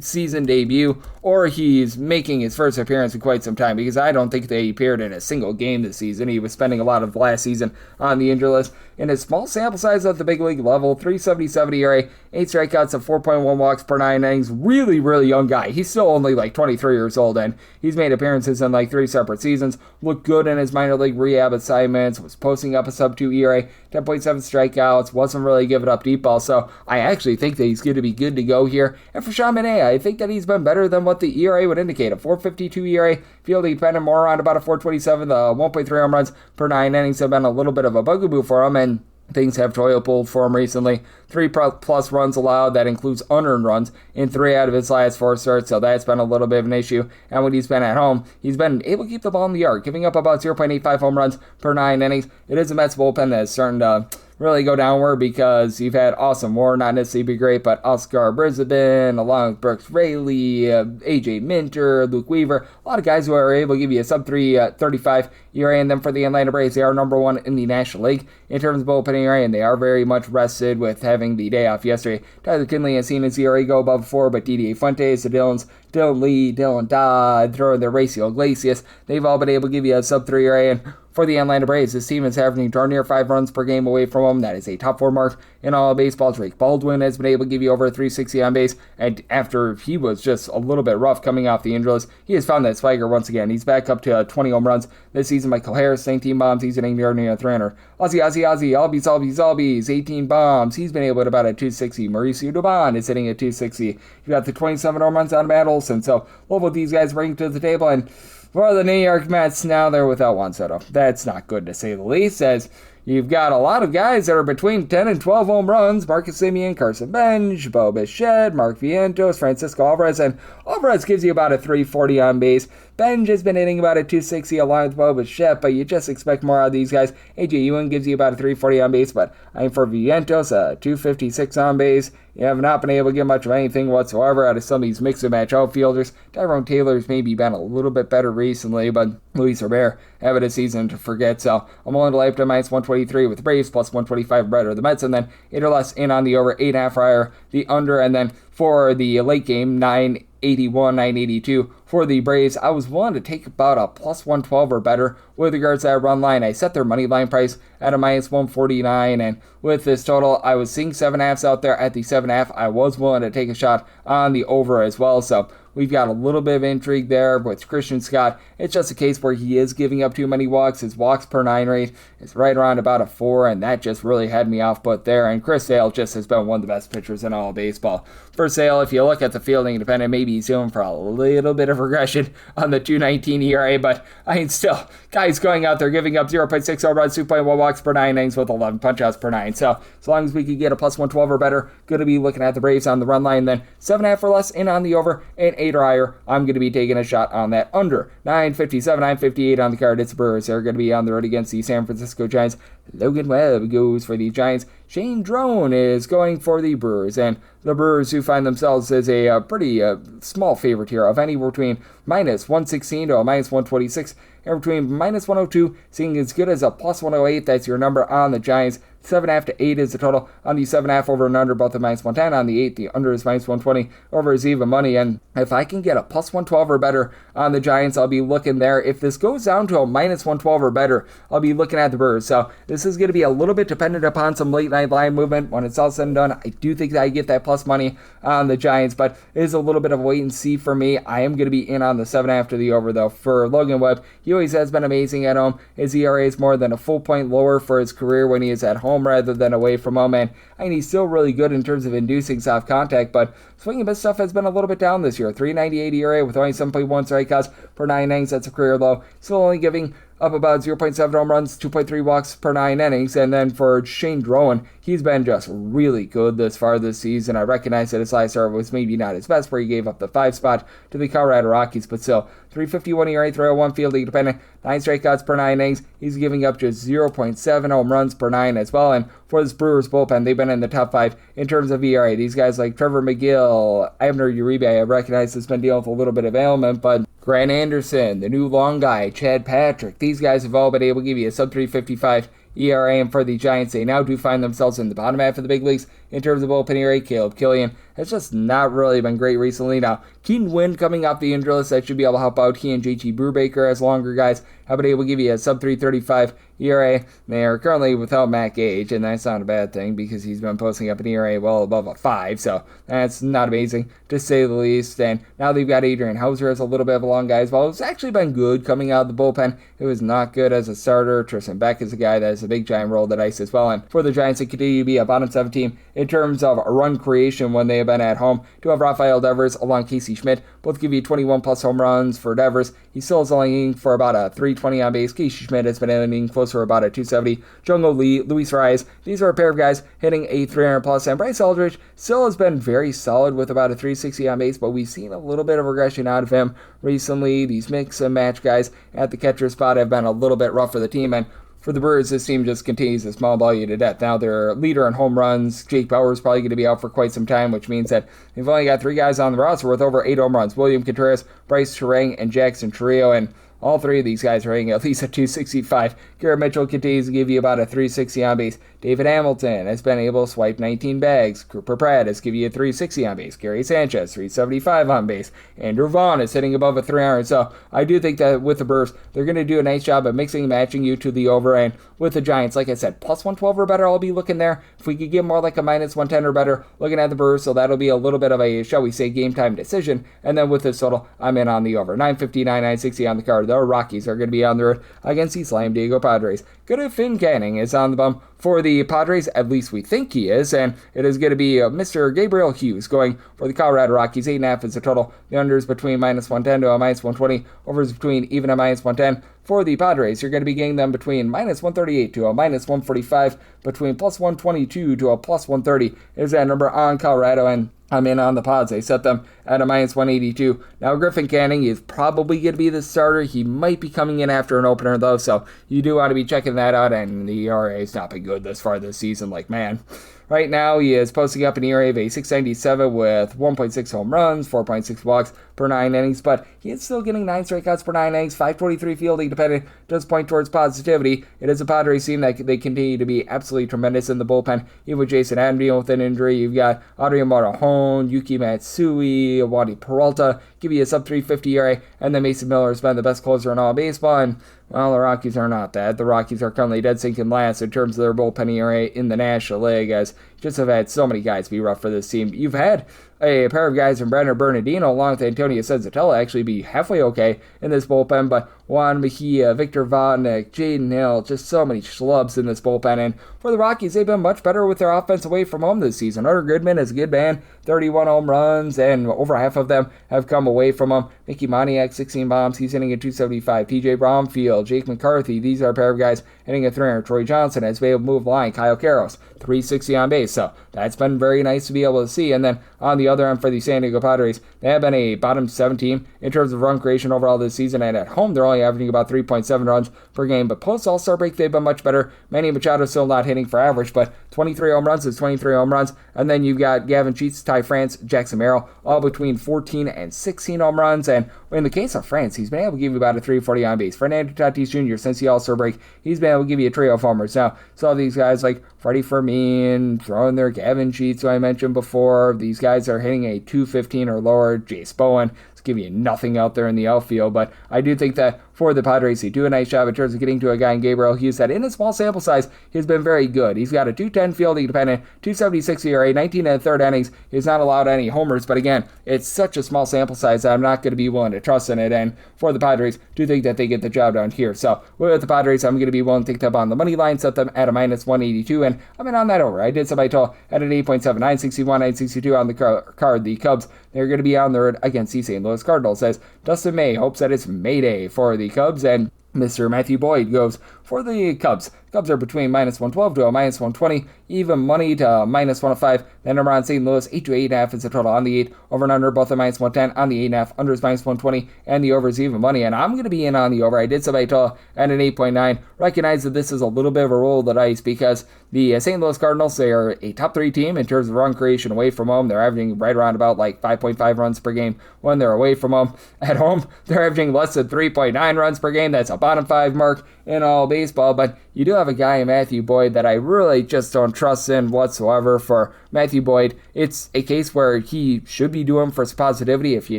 season debut or he's making his first appearance in quite some time, because I don't think that he appeared in a single game this season. He was spending a lot of last season on the injury list. In his small sample size at the big league level, 377 ERA, 8 strikeouts and 4.1 walks per 9 innings. Really, really young guy. He's still only 23 years old, and he's made appearances in 3 separate seasons. Looked good in his minor league rehab assignments, was posting up a sub-2 ERA, 10.7 strikeouts, wasn't really giving up deep ball, so I actually think that he's going to be good to go here. And for Sean Manaea, I think that he's been better than what the ERA would indicate. A 4.52 ERA, fielding dependent more around about a 4.27. The 1.3 home runs per 9 innings have been a little bit of a bugaboo for him, and things have toilet bowled for him recently. 3+ runs allowed, that includes unearned runs, in 3 out of his last 4 starts, so that's been a little bit of an issue. And when he's been at home, he's been able to keep the ball in the yard, giving up about 0.85 home runs per 9 innings. It is a Mets bullpen that is starting to really go downward because you've had Austin Moore, not necessarily be great, but Oscar Brisbane, along with Brooks Raley, AJ Minter, Luke Weaver, a lot of guys who are able to give you a sub-3.35 ERA, and then for the Atlanta Braves, they are number 1 in the National League in terms of bullpen ERA, and they are very much rested with having the day off yesterday. Tyler Kinley has seen his ERA go above 4, but DDA Fuentes, the Dylan Lee, Dylan Dodd, throwing their Raciel Iglesias, they've all been able to give you a sub-3 ERA, and for the Atlanta Braves, this team is averaging darn near 5 runs per game away from them. That is a top 4 mark in all of baseball. Drake Baldwin has been able to give you over a 360 on base, and after he was just a little bit rough coming off the injury list, he has found that swagger once again. He's back up to 20 home runs this season. Michael Harris, 19 bombs, he's hitting near 300. Albies, 18 bombs, he's been able to hit about a 260. Mauricio Dubon is hitting a 260. You got the 27 home runs on Matt Olson, so love what these guys bring to the table, and for the New York Mets, now they're without Juan Soto. That's not good, to say the least, as you've got a lot of guys that are between 10 and 12 home runs. Marcus Semien, Carson Bench, Bo Bichette, Mark Vientos, Francisco Alvarez, and Alvarez gives you about a 340 on base. Bench has been hitting about a 260 along with Bo Bichette, but you just expect more out of these guys. AJ Ewan gives you about a 340 on base, but I mean, for Vientos, a 256 on base. You have not been able to get much of anything whatsoever out of some of these mix-and-match outfielders. Tyrone Taylor's maybe been a little bit better recently, but Luis Robert having a season to forget. So I'm willing to lay up to minus 123 with the Braves, plus 125 better the Mets, and then 8 or less in on the over, 8.5 or higher the under, and then for the late game, 981, 982 for the Braves. I was willing to take about a plus 112 or better with regards to that run line. I set their money line price at a minus 149, and with this total, I was seeing 7.5s out there at the 7.5. I was willing to take a shot on the over as well, so we've got a little bit of intrigue there with Christian Scott. It's just a case where he is giving up too many walks. His walks per 9 rate is right around about a 4, and that just really had me off put there. And Chris Sale just has been one of the best pitchers in all of baseball. For Sale, if you look at the fielding independent, maybe he's doing for a little bit of regression on the 2.19 ERA, but I mean, still, guys going out there giving up 0.6 home runs, 2.1 walks per 9 innings with 11 punch-outs per 9. So as long as we could get a plus 112 or better, going to be looking at the Braves on the run line. Then 7.5 or less in on the over, and 8 or higher, I'm going to be taking a shot on that under. 957, 958 on the card. It's the Brewers. They're going to be on the road against the San Francisco Giants. Logan Webb goes for the Giants. Shane Drone is going for the Brewers, and the Brewers, who find themselves as a pretty small favorite here of anywhere between minus 116 to a minus 126, and between minus 102, seeing as good as a plus 108. That's your number on the Giants. 7.5 to 8 is the total on the 7.5 over and under, both at minus 110. On the 8, the under is minus 120. Over is even money, and if I can get a plus 112 or better on the Giants, I'll be looking there. If this goes down to a minus 112 or better, I'll be looking at the Brewers. So this is going to be a little bit dependent upon some late night line movement. When it's all said and done, I do think that I get that plus money on the Giants, but it is a little bit of a wait and see for me. I am going to be in on the 7.5 to the over, though. For Logan Webb, he always has been amazing at home. His ERA is more than a full point lower for his career when he is at home rather than away from home, and I mean, he's still really good in terms of inducing soft contact, but swinging miss stuff has been a little bit down this year. 3.98 ERA with only 7.1 strikeouts per 9 innings. That's a career low. Still only giving up about 0.7 home runs, 2.3 walks per 9 innings. And then for Shane Drone, he's been just really good this far this season. I recognize that his last start was maybe not his best, where he gave up the 5 spot to the Colorado Rockies, but still, 3.51 ERA, 3.01 fielding dependent, 9 strikeouts per 9 innings. He's giving up just 0.7 home runs per 9 as well. And for this Brewers bullpen, they've been in the top 5 in terms of ERA. These guys like Trevor McGill, Abner Uribe, I recognize has been dealing with a little bit of ailment, but Grant Anderson, the new long guy, Chad Patrick, these guys have all been able to give you a sub 3.55 ERA, and for the Giants, they now do find themselves in the bottom half of the big leagues in terms of bullpen ERA. Caleb Killian has just not really been great recently. Now, Keaton Wynn coming off the injury list, that should be able to help out. He and JT Brubaker as longer guys have been able to give you a sub 3.35 ERA. They are currently without Matt Gage, and that's not a bad thing because he's been posting up an ERA well above a 5, so that's not amazing to say the least. And now they've got Adrian Hauser as a little bit of a long guy as well. It's actually been good coming out of the bullpen. It was not good as a starter. Tristan Beck is a guy that has a big giant roll of the dice as well. And for the Giants, it continue to be a bottom 7 team in terms of run creation when they have been at home. Do have Rafael Devers along Casey Schmidt. Both give you 21 plus home runs for Devers. He still is only hitting for about a 320 on base. Casey Schmidt has been hitting closer to about a 270. Jungle Lee, Luis Reyes, these are a pair of guys hitting a 300 plus. And Bryce Eldridge still has been very solid with about a 360 on base, but we've seen a little bit of regression out of him recently. These mix and match guys at the catcher spot have been a little bit rough for the team, and for the Brewers, this team just continues to small ball you to death. Now, their leader in home runs, Jake Bauer, is probably going to be out for quite some time, which means that they've only got 3 guys on the roster with over 8 home runs. William Contreras, Bryce Terang, and Jackson Trio, and all 3 of these guys are hitting at least a 265. Garrett Mitchell continues to give you about a 360 on base. David Hamilton has been able to swipe 19 bags. Cooper Pratt has given you a 360 on base. Gary Sanchez, 375 on base. Andrew Vaughn is hitting above a 300. So I do think that with the Brewers, they're going to do a nice job of mixing and matching you to the over. And with the Giants, like I said, plus 112 or better, I'll be looking there. If we could get more like a minus 110 or better, looking at the Brewers, so that'll be a little bit of a, shall we say, game time decision. And then with this total, I'm in on the over. 959, 960 on the card. The Rockies are going to be on the road against the Slam Diego Padres. Good if Finn Canning is on the bum for the Padres, at least we think he is, and it is going to be Mr. Gabriel Hughes going for the Colorado Rockies. 8.5 is the total. The under is between minus 110 to a minus 120. Over is between even a minus 110. For the Padres, you're going to be getting them between minus 138 to a minus 145, between plus 122 to a plus 130. Is that number on Colorado, and I'm in on the Pods. They set them at a minus 182. Now, Griffin Canning is probably going to be the starter. He might be coming in after an opener, though, so you do want to be checking that out, and the ERA has not been good this far this season. Like, man. Right now, he is posting up an ERA of a 6.97 with 1.6 home runs, 4.6 walks per 9 innings, but he is still getting 9 strikeouts per 9 innings, 523 fielding dependent, does point towards positivity. It is a Padres team that they continue to be absolutely tremendous in the bullpen, even with Jason Adam dealing with an injury. You've got Adrian Morejon, Yuki Matsui, Wadi Peralta, give you a sub-350 ERA, and then Mason Miller has been the best closer in all baseball, and well, the Rockies are not that. The Rockies are currently dead sinking last in terms of their bullpen ERA in the National League, as you just have had so many guys be rough for this team. You've had a pair of guys from Brenner Bernardino along with Antonio Senzatella actually be halfway okay in this bullpen, but Juan Mejia, Victor Vodnik, Jaden Hill, just so many schlubs in this bullpen. And for the Rockies, they've been much better with their offense away from home this season. Hunter Goodman is a good man, 31 home runs, and over half of them have come away from him. Mickey Moniak, 16 bombs, he's hitting at 275. TJ Bromfield, Jake McCarthy, these are a pair of guys hitting at 300. Troy Johnson has been able to move line. Kyle Karros, 360 on base, so that's been very nice to be able to see. And then on the other end for the San Diego Padres, they have been a bottom 7 team in terms of run creation overall this season, and at home they're only averaging about 3.7 runs per game, but post All-Star break they've been much better. Manny Machado still not hitting for average, but 23 home runs is 23 home runs, and then you've got Gavin Sheets, Ty France, Jackson Merrill, all between 14 and 16 home runs, and in the case of France, he's been able to give you about a 340 on base. Fernando Tatis Jr., since the All-Star break, he's been able to give you a trio of homers. Now, so these guys like Freddie Fermin, throwing their Gavin Sheets, who I mentioned before, these guys are hitting a 215 or lower. Jace Bowen, give you nothing out there in the outfield, but I do think that for the Padres, they do a nice job in terms of getting to a guy in Gabriel Hughes that in a small sample size, he's been very good. He's got a 210 fielding dependent, 276 ERA, 19 and a third innings. He's not allowed any homers, but again, it's such a small sample size that I'm not going to be willing to trust in it, and for the Padres, do think that they get the job done here. So with the Padres, I'm going to be willing to take them on the money line, set them at a minus 182, and I'm in on that over. I did somebody told at an 8.7, 961, 962 on the card. The Cubs, they're going to be on the road against the St. Louis Cardinals, as Dustin May hopes that it's Mayday for the Cubs, and Mr. Matthew Boyd goes for the Cubs. Cubs are between minus 112 to a minus 120, even money to minus 105. Then number on St. Louis, 8 to 8.5 is the total on the 8. Over and under, both at minus 110 on the 8.5. Under is minus 120, and the over is even money. And I'm going to be in on the over. I did somebody told at an 8.9. Recognize that this is a little bit of a roll of the dice because the St. Louis Cardinals, they are a top 3 team in terms of run creation away from home. They're averaging right around about like 5.5 runs per game when they're away from home. At home, they're averaging less than 3.9 runs per game. That's a bottom 5 mark in all baseball, but you do have a guy in Matthew Boyd that I really just don't trust in whatsoever. For Matthew Boyd, it's a case where he should be doing for positivity. If you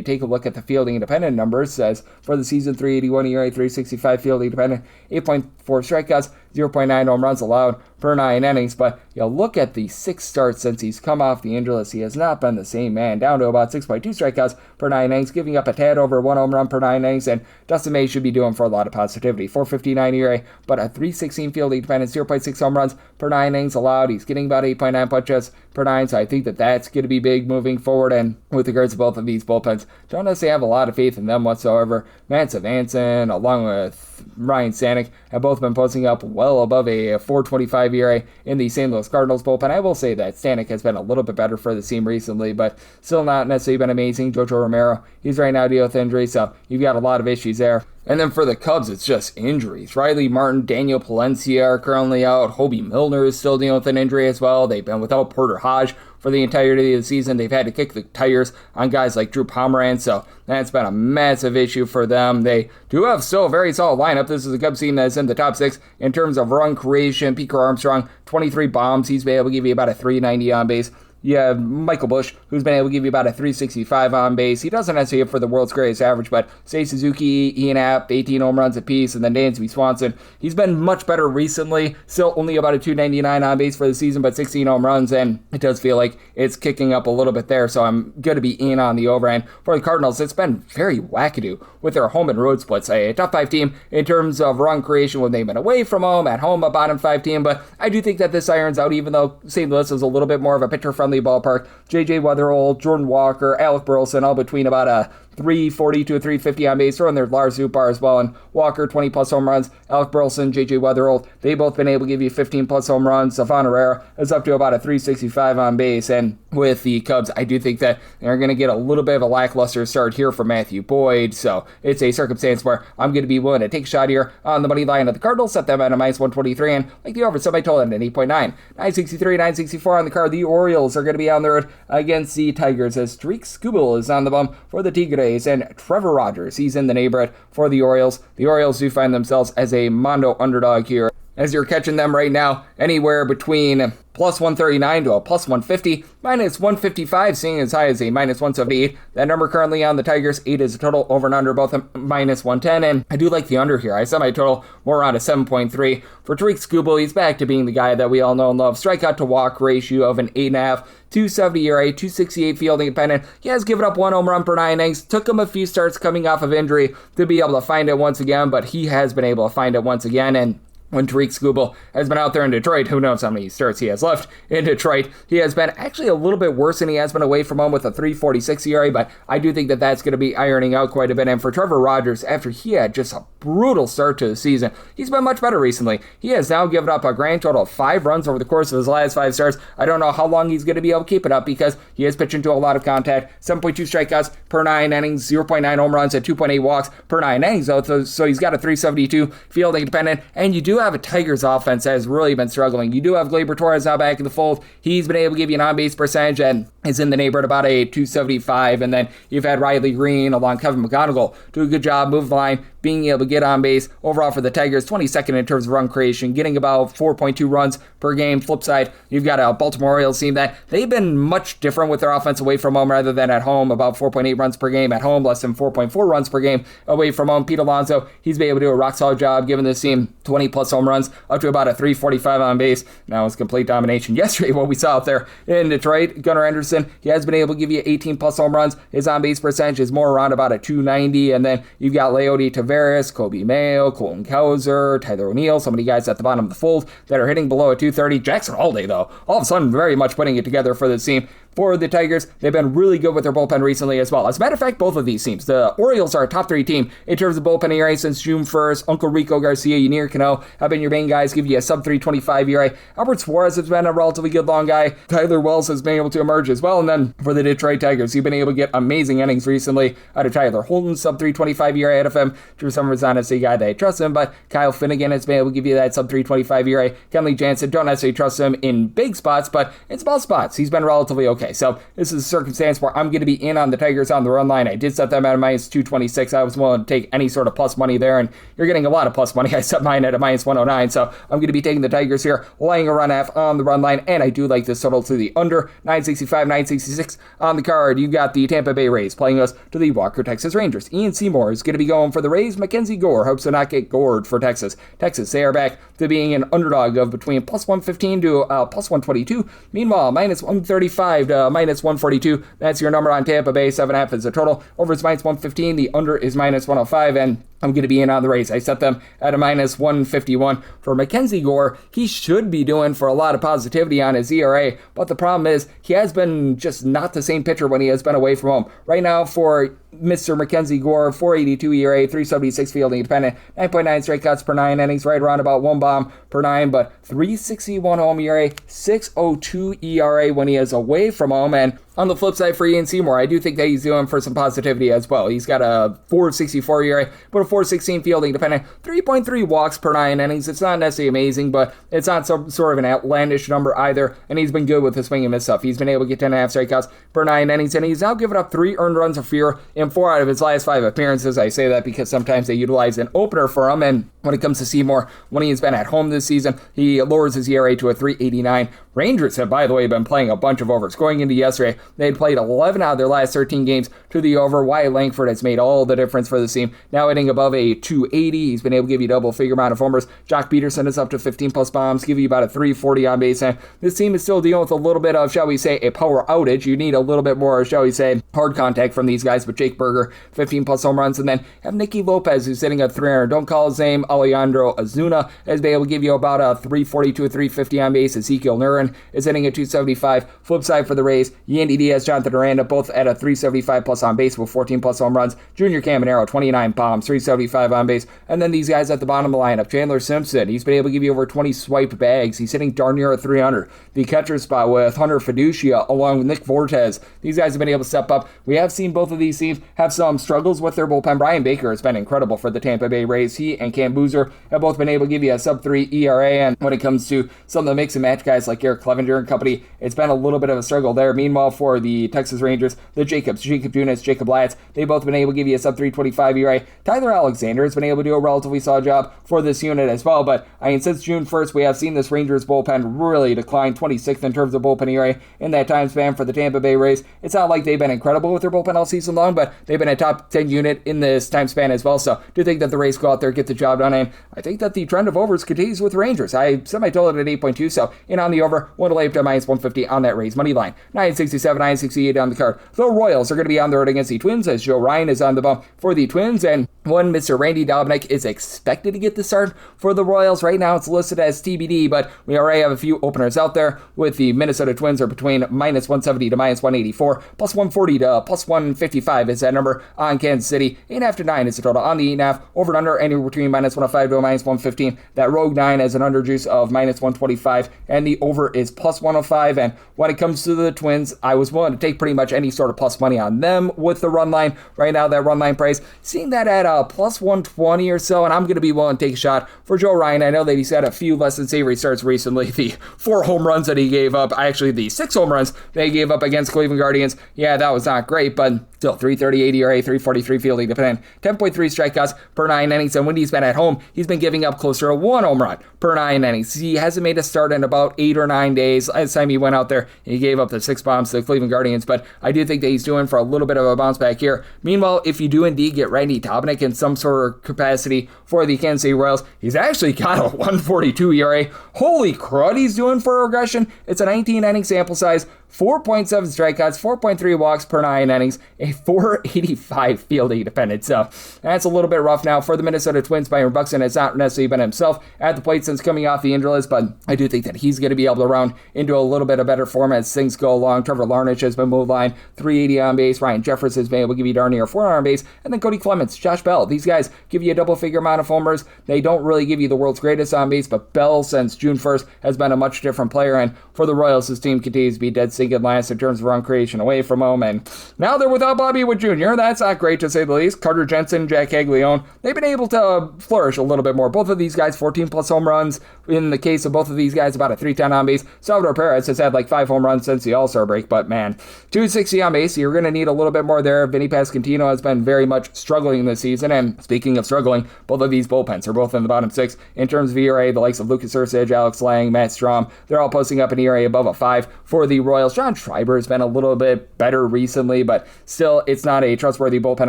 take a look at the fielding independent numbers, says for the season, 381 ERA, 365 fielding independent, 8.4 strikeouts, 0.9 home runs allowed per 9 innings, but you look at the 6 starts since he's come off the injury list, he has not been the same man, down to about 6.2 strikeouts per 9 innings, giving up a tad over 1 home run per 9 innings, and Dustin May should be doing for a lot of positivity. 4.59 ERA, but a 3.16 fielding dependent, 0.6 home runs per 9 innings allowed. He's getting about 8.9 punches per 9, so I think that that's going to be big moving forward. And with regards to both of these bullpens, don't necessarily have a lot of faith in them whatsoever. Matt Savanson, along with Ryan Stanek, have both been posting up well above a 4.25 ERA in the St. Louis Cardinals bullpen. I will say that Stanek has been a little bit better for the team recently, but still not necessarily been amazing. Jojo Romero, he's right now dealing with injury, so you've got a lot of issues there. And then for the Cubs, it's just injuries. Riley Martin, Daniel Palencia are currently out. Hobie Milner is still dealing with an injury as well. They've been without Porter Hodge for the entirety of the season. They've had to kick the tires on guys like Drew Pomeranz, so that's been a massive issue for them. They do have still a very solid lineup. This is a Cubs team that's in the top 6 in terms of run creation. Peter Armstrong, 23 bombs. He's been able to give you about a 390 on base. You have Michael Busch, who's been able to give you about a 365 on base. He doesn't necessarily hit for the world's greatest average, but Seiya Suzuki, Ian Happ, 18 home runs apiece, and then Dansby Swanson. He's been much better recently. Still only about a 299 on base for the season, but 16 home runs, and it does feel like it's kicking up a little bit there, so I'm going to be in on the overhand. For the Cardinals, it's been very wackadoo with their home and road splits. A top 5 team in terms of run creation when they've been away from home, at home a bottom 5 team, but I do think that this irons out, even though St. Louis is a little bit more of a pitcher-friendly ballpark. J.J. Weatherall, Jordan Walker, Alec Burleson, all between about a 340 to a 350 on base. Throw in there Lars Zupar as well, and Walker, 20 plus home runs. Alec Burleson, J.J. Weatherall, they both been able to give you 15 plus home runs. Stefan Herrera is up to about a 365 on base, and with the Cubs, I do think that they're going to get a little bit of a lackluster start here from Matthew Boyd, so it's a circumstance where I'm going to be willing to take a shot here on the money line of the Cardinals, set them at a minus 123, and like the over, set my total at an 8.9. 963, 964 on the card. The Orioles are going to be on the road against the Tigers as Tariq Skubal is on the bum for the Tigres, and Trevor Rogers, he's in the neighborhood for the Orioles. The Orioles do find themselves as a mondo underdog here, as you're catching them right now anywhere between plus 139 to a plus 150, minus 155, seeing as high as a minus 178. That number currently on the Tigers, 8 is a total, over and under both minus 110, and I do like the under here. I set my total more around a 7.3. For Tariq Skubal, he's back to being the guy that we all know and love. Strikeout to walk ratio of an 8.5, 270 ERA, 268 fielding independent. He has given up 1 home run per 9 innings. Took him a few starts coming off of injury to be able to find it once again, but he has been able to find it once again, and when Tariq Skubal has been out there in Detroit, who knows how many starts he has left in Detroit. He has been actually a little bit worse than he has been away from home with a 3.46 ERA, but I do think that that's going to be ironing out quite a bit. And for Trevor Rogers, after he had just a brutal start to the season, he's been much better recently. He has now given up a grand total of 5 runs over the course of his last 5 starts. I don't know how long he's going to be able to keep it up because he is pitching to a lot of contact. 7.2 strikeouts per 9 innings, 0.9 home runs, and 2.8 walks per 9 innings. So he's got a 372 fielding independent, and you do have a Tigers offense that has really been struggling. You do have Gleyber Torres now back in the fold. He's been able to give you an on-base percentage and is in the neighborhood about a 275, and then you've had Riley Green along Kevin McGonigal do a good job, move the line, being able to get on base. Overall for the Tigers, 22nd in terms of run creation, getting about 4.2 runs per game. Flip side, you've got a Baltimore Orioles team that they've been much different with their offense away from home rather than at home, about 4.8 runs per game at home, less than 4.4 runs per game away from home. Pete Alonso, he's been able to do a rock-solid job giving this team 20-plus home runs, up to about a 345 on base. Now it's complete domination yesterday, what we saw out there in Detroit. Gunnar Henderson, he has been able to give you 18-plus home runs. His on-base percentage is more around about a 290, and then you've got Leody Taveras, Kobe Mayo, Colton Cowser, Tyler O'Neill, so many guys at the bottom of the fold that are hitting below a 230. Jackson Holday, though, all of a sudden very much putting it together for this team. For the Tigers, they've been really good with their bullpen recently as well. As a matter of fact, both of these teams, the Orioles are a top 3 team in terms of bullpen ERA since June 1st. Uncle Rico Garcia, Yunier Cano have been your main guys, give you a sub 325 ERA. Albert Suarez has been a relatively good long guy. Tyler Wells has been able to emerge as well. And then for the Detroit Tigers, you've been able to get amazing innings recently out of Tyler Holton, sub 325 ERA out of him. Drew Summers not necessarily a guy that I trust him, but Kyle Finnegan has been able to give you that sub 325 ERA. Kenley Jansen, don't necessarily trust him in big spots, but in small spots, he's been relatively okay. So this is a circumstance where I'm going to be in on the Tigers on the run line. I did set them at a minus 226. I was willing to take any sort of plus money there, and you're getting a lot of plus money. I set mine at a minus 109, so I'm going to be taking the Tigers here, laying a run half on the run line, and I do like this total to the under 965, 966 on the card. You got the Tampa Bay Rays playing us to the Walker Texas Rangers. Ian Seymour is going to be going for the Rays. Mackenzie Gore hopes to not get gored for Texas. They are back to being an underdog of between plus 115 to plus 122. Meanwhile, minus 135 to minus 142. That's your number on Tampa Bay. 7.5 is the total. Over is minus 115. The under is minus 105. And I'm going to be in on the Rays. I set them at a minus 151. For Mackenzie Gore, he should be doing for a lot of positivity on his ERA, but the problem is he has been just not the same pitcher when he has been away from home. Right now for Mr. Mackenzie Gore, 4.82 ERA, 3.76 fielding independent, 9.9 strikeouts per 9 innings, right around about 1 bomb per 9, but 3.61 home ERA, 6.02 ERA when he is away from home. And on the flip side for Ian Seymour, I do think that he's doing for some positivity as well. He's got a 4.64 ERA, but a 4.16 fielding dependent, 3.3 walks per 9 innings. It's not necessarily amazing, but it's not some sort of an outlandish number either, and he's been good with the swing and miss stuff. He's been able to get 10.5 strikeouts per 9 innings, and he's now given up 3 earned runs of fear in 4 out of his last 5 appearances. I say that because sometimes they utilize an opener for him, and when it comes to Seymour, when he has been at home this season, he lowers his ERA to a 3.89. Rangers have, by the way, been playing a bunch of overs. Going into yesterday, they had played 11 out of their last 13 games to the over. Wyatt Langford has made all the difference for the team. Now hitting above a 280. He's been able to give you double-figure amount of homers. Jock Peterson is up to 15-plus bombs, give you about a 340 on base. And this team is still dealing with a little bit of, shall we say, a power outage. You need a little bit more, shall we say, hard contact from these guys. But Jake Berger, 15-plus home runs. And then have Nicky Lopez, who's sitting at 300. Don't call his name. Alejandro Azuna has been able to give you about a 340 to a 350 on base. Ezekiel Nurin is hitting at 275. Flip side for the Rays, Yandy Diaz, Jonathan Aranda, both at a 375 plus on base with 14 plus home runs. Junior Caminero, 29 bombs, 375 on base. And then these guys at the bottom of the lineup, Chandler Simpson, he's been able to give you over 20 swipe bags. He's hitting darn near at 300. The catcher spot with Hunter Fiducia along with Nick Fortes. These guys have been able to step up. We have seen both of these teams have some struggles with their bullpen. Brian Baker has been incredible for the Tampa Bay Rays. He and Cam Boozer have both been able to give you a sub-3 ERA. And when it comes to some of the mix and match guys like Eric Clevenger and company, it's been a little bit of a struggle there. Meanwhile, for the Texas Rangers, the Jacob Dunas, Jacob Latz, they've both been able to give you a sub-325 ERA. Tyler Alexander has been able to do a relatively solid job for this unit as well, but since June 1st, we have seen this Rangers bullpen really decline, 26th in terms of bullpen ERA in that time span for the Tampa Bay Rays. It's not like they've been incredible with their bullpen all season long, but they've been a top 10 unit in this time span as well, so I do think that the Rays go out there, get the job done, and I think that the trend of overs continues with Rangers. I semi-told it at 8.2, so in on the over, 1 to lay up to minus 150 on that Rays money line. 967, 968 on the card. The Royals are going to be on the road against the Twins as Joe Ryan is on the bump for the Twins, and one Mr. Randy Dobnak is expected to get the start for the Royals. Right now it's listed as TBD, but we already have a few openers out there with the Minnesota Twins are between minus 170 to minus 184, plus 140 to plus 155 is that number on Kansas City. 8.5 to 9 is the total on the 8.5. Over and under anywhere between minus 105 to minus 115. That Rogue 9 has an under juice of minus 125, and the over is plus 105. And when it comes to the Twins, I was willing to take pretty much any sort of plus money on them with the run line. Right now, that run line price, seeing that at plus 120 or so, and I'm going to be willing to take a shot for Joe Ryan. I know that he's had a few less than savory starts recently. The 4 home runs that he gave up, actually the 6 home runs that he gave up against Cleveland Guardians, yeah, that was not great, but still 338 ERA, 343 fielding dependent, 10.3 strikeouts per 9 innings, and when he's been at home, he's been giving up closer to 1 home run per 9 innings. He hasn't made a start in about 8 or 9 days. Last time he went out there, he gave up the 6 bombs to the Cleveland Guardians, but I do think that he's doing for a little bit of a bounce back here. Meanwhile, if you do indeed get Randy Dobnak in some sort of capacity for the Kansas City Royals, he's actually got a 142 ERA. Holy crud, he's doing for a regression. It's a 19-inning sample size, 4.7 strikeouts, 4.3 walks per 9 innings, a 485 fielding dependent. So that's a little bit rough now for the Minnesota Twins. Byron Buxton has not necessarily been himself at the plate since coming off the injury list, but I do think that he's going to be able to round into a little bit of better form as things go along. Trevor Larnach has been moved line, 380 on base. Ryan Jeffers has been able to give you darn near 400 on base. And then Cody Clemens, Josh Bell. These guys give you a double-figure amount of homers. They don't really give you the world's greatest on base, but Bell, since June 1st, has been a much different player. And for the Royals, this team continues to be dead sinking last in terms of run creation away from home. And now they're without Bobby Witt Jr. That's not great to say the least. Carter Jensen, Jack Caglione, they've been able to flourish a little bit more. Both of these guys, 14 plus home runs. In the case of both of these guys, about a 310 on base. Salvador Perez has had like 5 home runs since the All-Star break, but man, 260 on base. You're going to need a little bit more there. Vinny Pasquantino has been very much struggling this season. And speaking of struggling, both of these bullpens are both in the bottom 6 in terms of ERA. The likes of Lucas Erceg, Alex Lang, Matt Strom, they're all posting up an ERA above a 5 for the Royals. Orioles. John Schreiber has been a little bit better recently, but still, it's not a trustworthy bullpen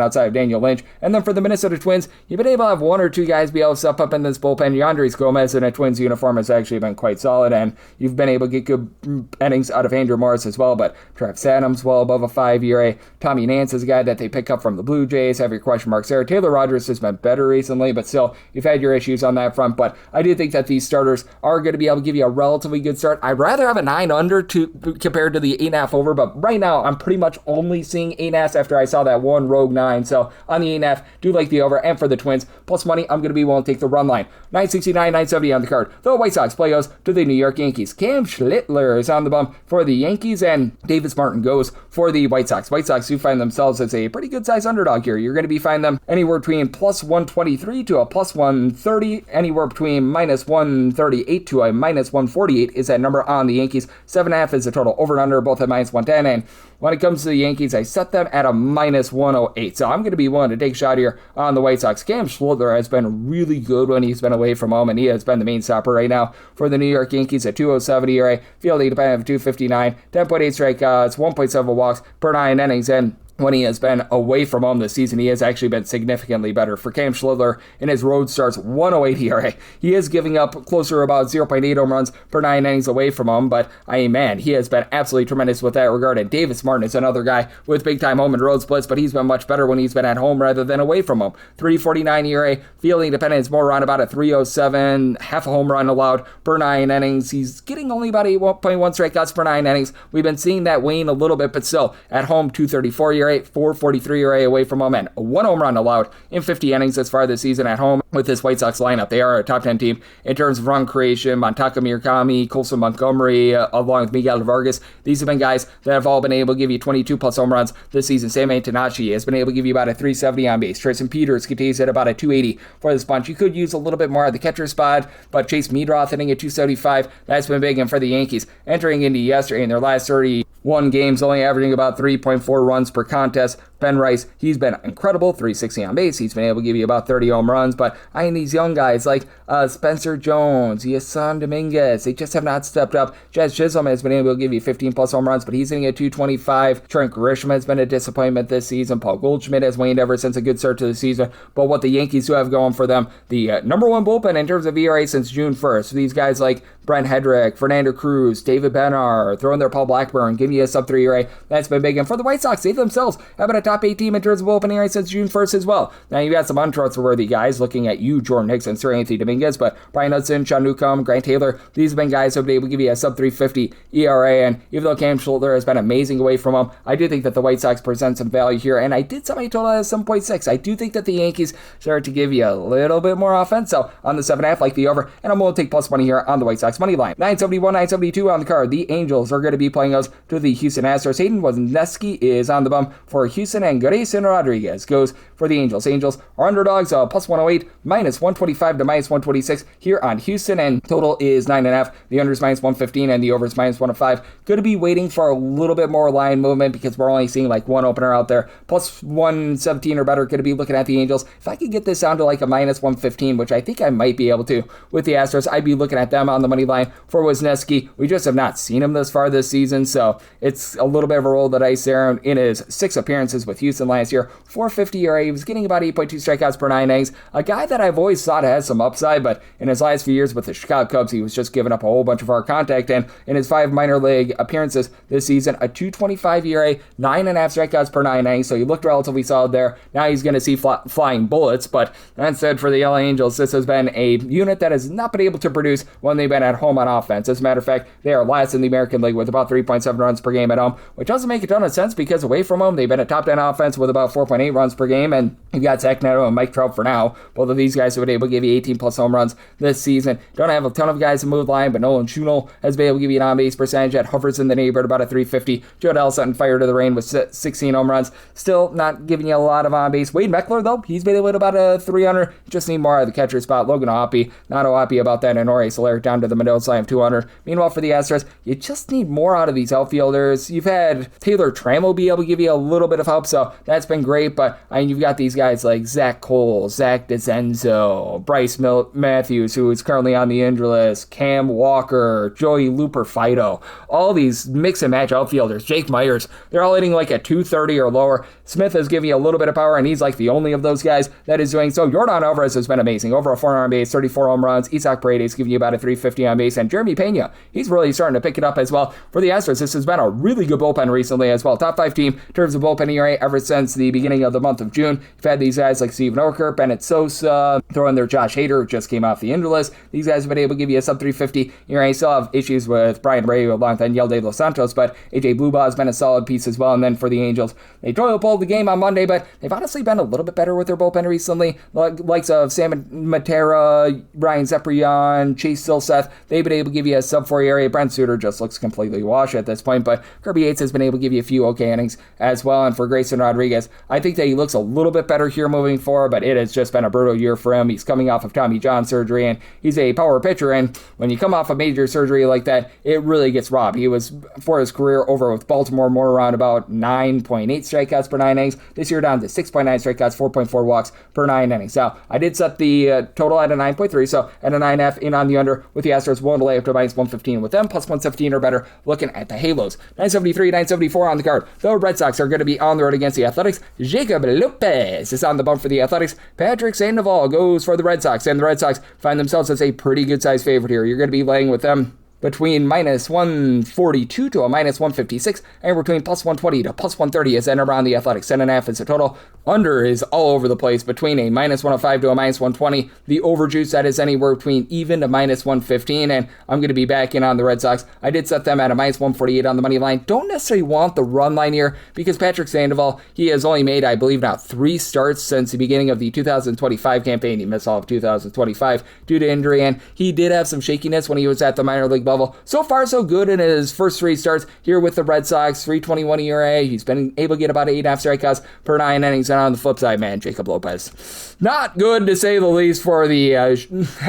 outside of Daniel Lynch. And then for the Minnesota Twins, you've been able to have one or two guys be able to step up in this bullpen. Yandres Gomez in a Twins uniform has actually been quite solid, and you've been able to get good innings out of Andrew Morris as well, but Travis Adams well above a 5 ERA. Tommy Nance is a guy that they pick up from the Blue Jays. Have your question marks there. Taylor Rogers has been better recently, but still, you've had your issues on that front. But I do think that these starters are going to be able to give you a relatively good start. I'd rather have a 9 under compared to the 8.5 over, but right now I'm pretty much only seeing 8.5 after I saw that one rogue 9. So on the 8.5, do like the over. And for the Twins, plus money, I'm going to be willing to take the run line. 969, 970 on the card. The White Sox play goes to the New York Yankees. Cam Schlittler is on the bump for the Yankees, and Davis Martin goes for the White Sox. White Sox do find themselves as a pretty good size underdog here. You're going to be finding them anywhere between plus 123 to a plus 130, anywhere between minus 138 to a minus 148 is that number on the Yankees. 7.5 is the total over and under, both at minus 110, and when it comes to the Yankees, I set them at a minus 108. So I'm going to be willing to take a shot here on the White Sox. Cam Schlittler has been really good when he's been away from home, and he has been the main stopper right now for the New York Yankees at 207 ERA, fielding dependent of 259, 10.8 strikeouts, 1.7 walks per 9 innings, and when he has been away from home this season, he has actually been significantly better. For Cam Schlittler, in his road starts, 108 ERA. He is giving up closer to about 0.8 home runs per 9 innings away from home, but he has been absolutely tremendous with that regard. And Davis Martin is another guy with big-time home and road splits, but he's been much better when he's been at home rather than away from home. 3.49 ERA, fielding dependent is more around about a 3.07, half a home run allowed per 9 innings. He's getting only about 8.1 strikeouts per 9 innings. We've been seeing that wane a little bit, but still, at home, 2.34 ERA. 4.43 ERA away from home, and 1 home run allowed in 50 innings thus far this season at home with this White Sox lineup. They are a top 10 team in terms of run creation. Montaka Murakami, Colson Montgomery, along with Miguel Vargas. These have been guys that have all been able to give you 22 plus home runs this season. Sam Antinachi has been able to give you about a 370 on base. Tristan Peters continues at about a 280 for this bunch. You could use a little bit more at the catcher spot, but Chase Meadroth hitting at 275. That's been big. And for the Yankees, entering into yesterday in their last 31 games, only averaging about 3.4 runs per contest. Ben Rice, he's been incredible, 360 on base. He's been able to give you about 30 home runs, but I mean, these young guys like Spencer Jones, Yasan Dominguez, they just have not stepped up. Jazz Chisholm has been able to give you 15 plus home runs, but he's hitting at 225. Trent Grisham has been a disappointment this season. Paul Goldschmidt has waned ever since a good start to the season, but what the Yankees do have going for them, the number one bullpen in terms of ERA since June 1st. So these guys like Brent Hedrick, Fernando Cruz, David Benar, throwing their Paul Blackburn, giving you a sub 3 ERA. That's been big. And for the White Sox, they themselves have been a top 8 team in terms of bullpen ERA since June 1st as well. Now, you've got some untrustworthy guys looking at you, Jordan Hicks, Sir Anthony Dominguez, but Brian Hudson, Sean Newcomb, Grant Taylor, these have been guys who have been able to give you a sub 350 ERA. And even though Cam Schlittler has been amazing away from him, I do think that the White Sox present some value here. And I did set my total at 7.6. I do think that the Yankees start to give you a little bit more offense. So on the 7.5, like the over, and I'm going to take plus money here on the White Sox money line. 971, 972 on the card. The Angels are going to be playing us to the Houston Astros. Hayden Wesneski is on the bump for Houston, and Grayson Rodriguez goes for the Angels. Angels are underdogs, plus 108, minus 125 to minus 126 here on Houston, and total is 9.5. The under is minus 115, and the over is minus 105. Going to be waiting for a little bit more line movement because we're only seeing like one opener out there. Plus 117 or better, going to be looking at the Angels. If I could get this down to like a minus 115, which I think I might be able to with the Astros, I'd be looking at them on the money line for Wesneski. We just have not seen him this far this season, so it's a little bit of a roll of the dice there. In his 6 appearances with Houston last year, 4.50 ERA, he was getting about 8.2 strikeouts per 9 innings. A guy that I've always thought has some upside, but in his last few years with the Chicago Cubs, he was just giving up a whole bunch of hard contact, and in his 5 minor league appearances this season, a 2.25 ERA, 9.5 strikeouts per 9 innings, so he looked relatively solid there. Now he's going to see flying bullets, but that said, for the LA Angels, this has been a unit that has not been able to produce when they've been at home on offense. As a matter of fact, they are last in the American League with about 3.7 runs per game at home, which doesn't make a ton of sense because away from home, they've been a top 10 offense with about 4.8 runs per game, and you've got Zach Neto and Mike Trout for now. Both of these guys have been able to give you 18 plus home runs this season. Don't have a ton of guys to move the line, but Nolan Schunel has been able to give you an on-base percentage that hovers in the neighborhood about a 350. Joe Sutton fired to the rain with 16 home runs. Still not giving you a lot of on-base. Wade Meckler, though, he's been about a 300. Just need more out of the catcher spot. Logan Ohapi, not happy about that. And Ori Soler down to the Mendoza slam of 200. Meanwhile, for the Astros, you just need more out of these outfielders. You've had Taylor Trammell be able to give you a little bit of help, so that's been great, but I mean, you've got these guys like Zach Cole, Zach DeZenzo, Bryce Matthews, who is currently on the injury list, Cam Walker, Joey Looper Fido, all these mix and match outfielders, Jake Myers, they're all hitting like a 230 or lower. Smith is giving you a little bit of power, and he's like the only of those guys that is doing so. Yordan Alvarez has been amazing. Over a 400 on base, 34 home runs. Isaac Paredes giving you about a 350 on base, and Jeremy Pena, he's really starting to pick it up as well. For the Astros, this has been a really good bullpen recently as well. Top 5 team in terms of bullpen ERA ever since the beginning of the month of June. You've had these guys like Steven Orker, Bennett Sosa, throw in there Josh Hader, who just came off the injury list. These guys have been able to give you a sub 350 ERA. Still have issues with Brian Abreu along with Yel De Los Santos, but AJ Blubaugh has been a solid piece as well. And then for the Angels, they toilet bowled the game on Monday, but they've honestly been a little bit better with their bullpen recently. Likes of Sam Matera, Ryan Zeprion, Chase Silseth, they've been able to give you a sub 4 ERA. Brent Suter just looks completely washed at this point, but Kirby Yates has been able to give you a few okay innings as well. And for Grayson Rodriguez, I think that he looks a little bit better here moving forward, but it has just been a brutal year for him. He's coming off of Tommy John surgery, and he's a power pitcher, and when you come off a major surgery like that, it really gets robbed. He was, for his career over with Baltimore, more around about 9.8 strikeouts per 9 innings. This year down to 6.9 strikeouts, 4.4 walks per 9 innings. Now, I did set the total at a 9.3, so at a 9.5 in on the under with the Astros, willing to lay up to minus 115 with them, plus 117 or better, looking at the Halos. 973, 974 on the card. The Red Sox are going to be on the road against the Athletics. Jacob Lopez is on the bump for the Athletics. Patrick Sandoval goes for the Red Sox, and the Red Sox find themselves as a pretty good size favorite here. You're going to be laying with them between minus 142 to a minus 156, and between plus 120 to plus 130 is entered on the Athletics. 10.5 is the total. Under is all over the place between a minus 105 to a minus 120. The overjuice, that is anywhere between even to minus 115, and I'm going to be back in on the Red Sox. I did set them at a minus 148 on the money line. Don't necessarily want the run line here because Patrick Sandoval, he has only made, I believe now, 3 starts since the beginning of the 2025 campaign. He missed all of 2025 due to injury, and he did have some shakiness when he was at the minor league level. So far, so good in his first 3 starts here with the Red Sox. 3.21 ERA. He's been able to get about 8.5 strikeouts per 9 innings. And on the flip side, man, Jacob Lopez, not good to say the least for the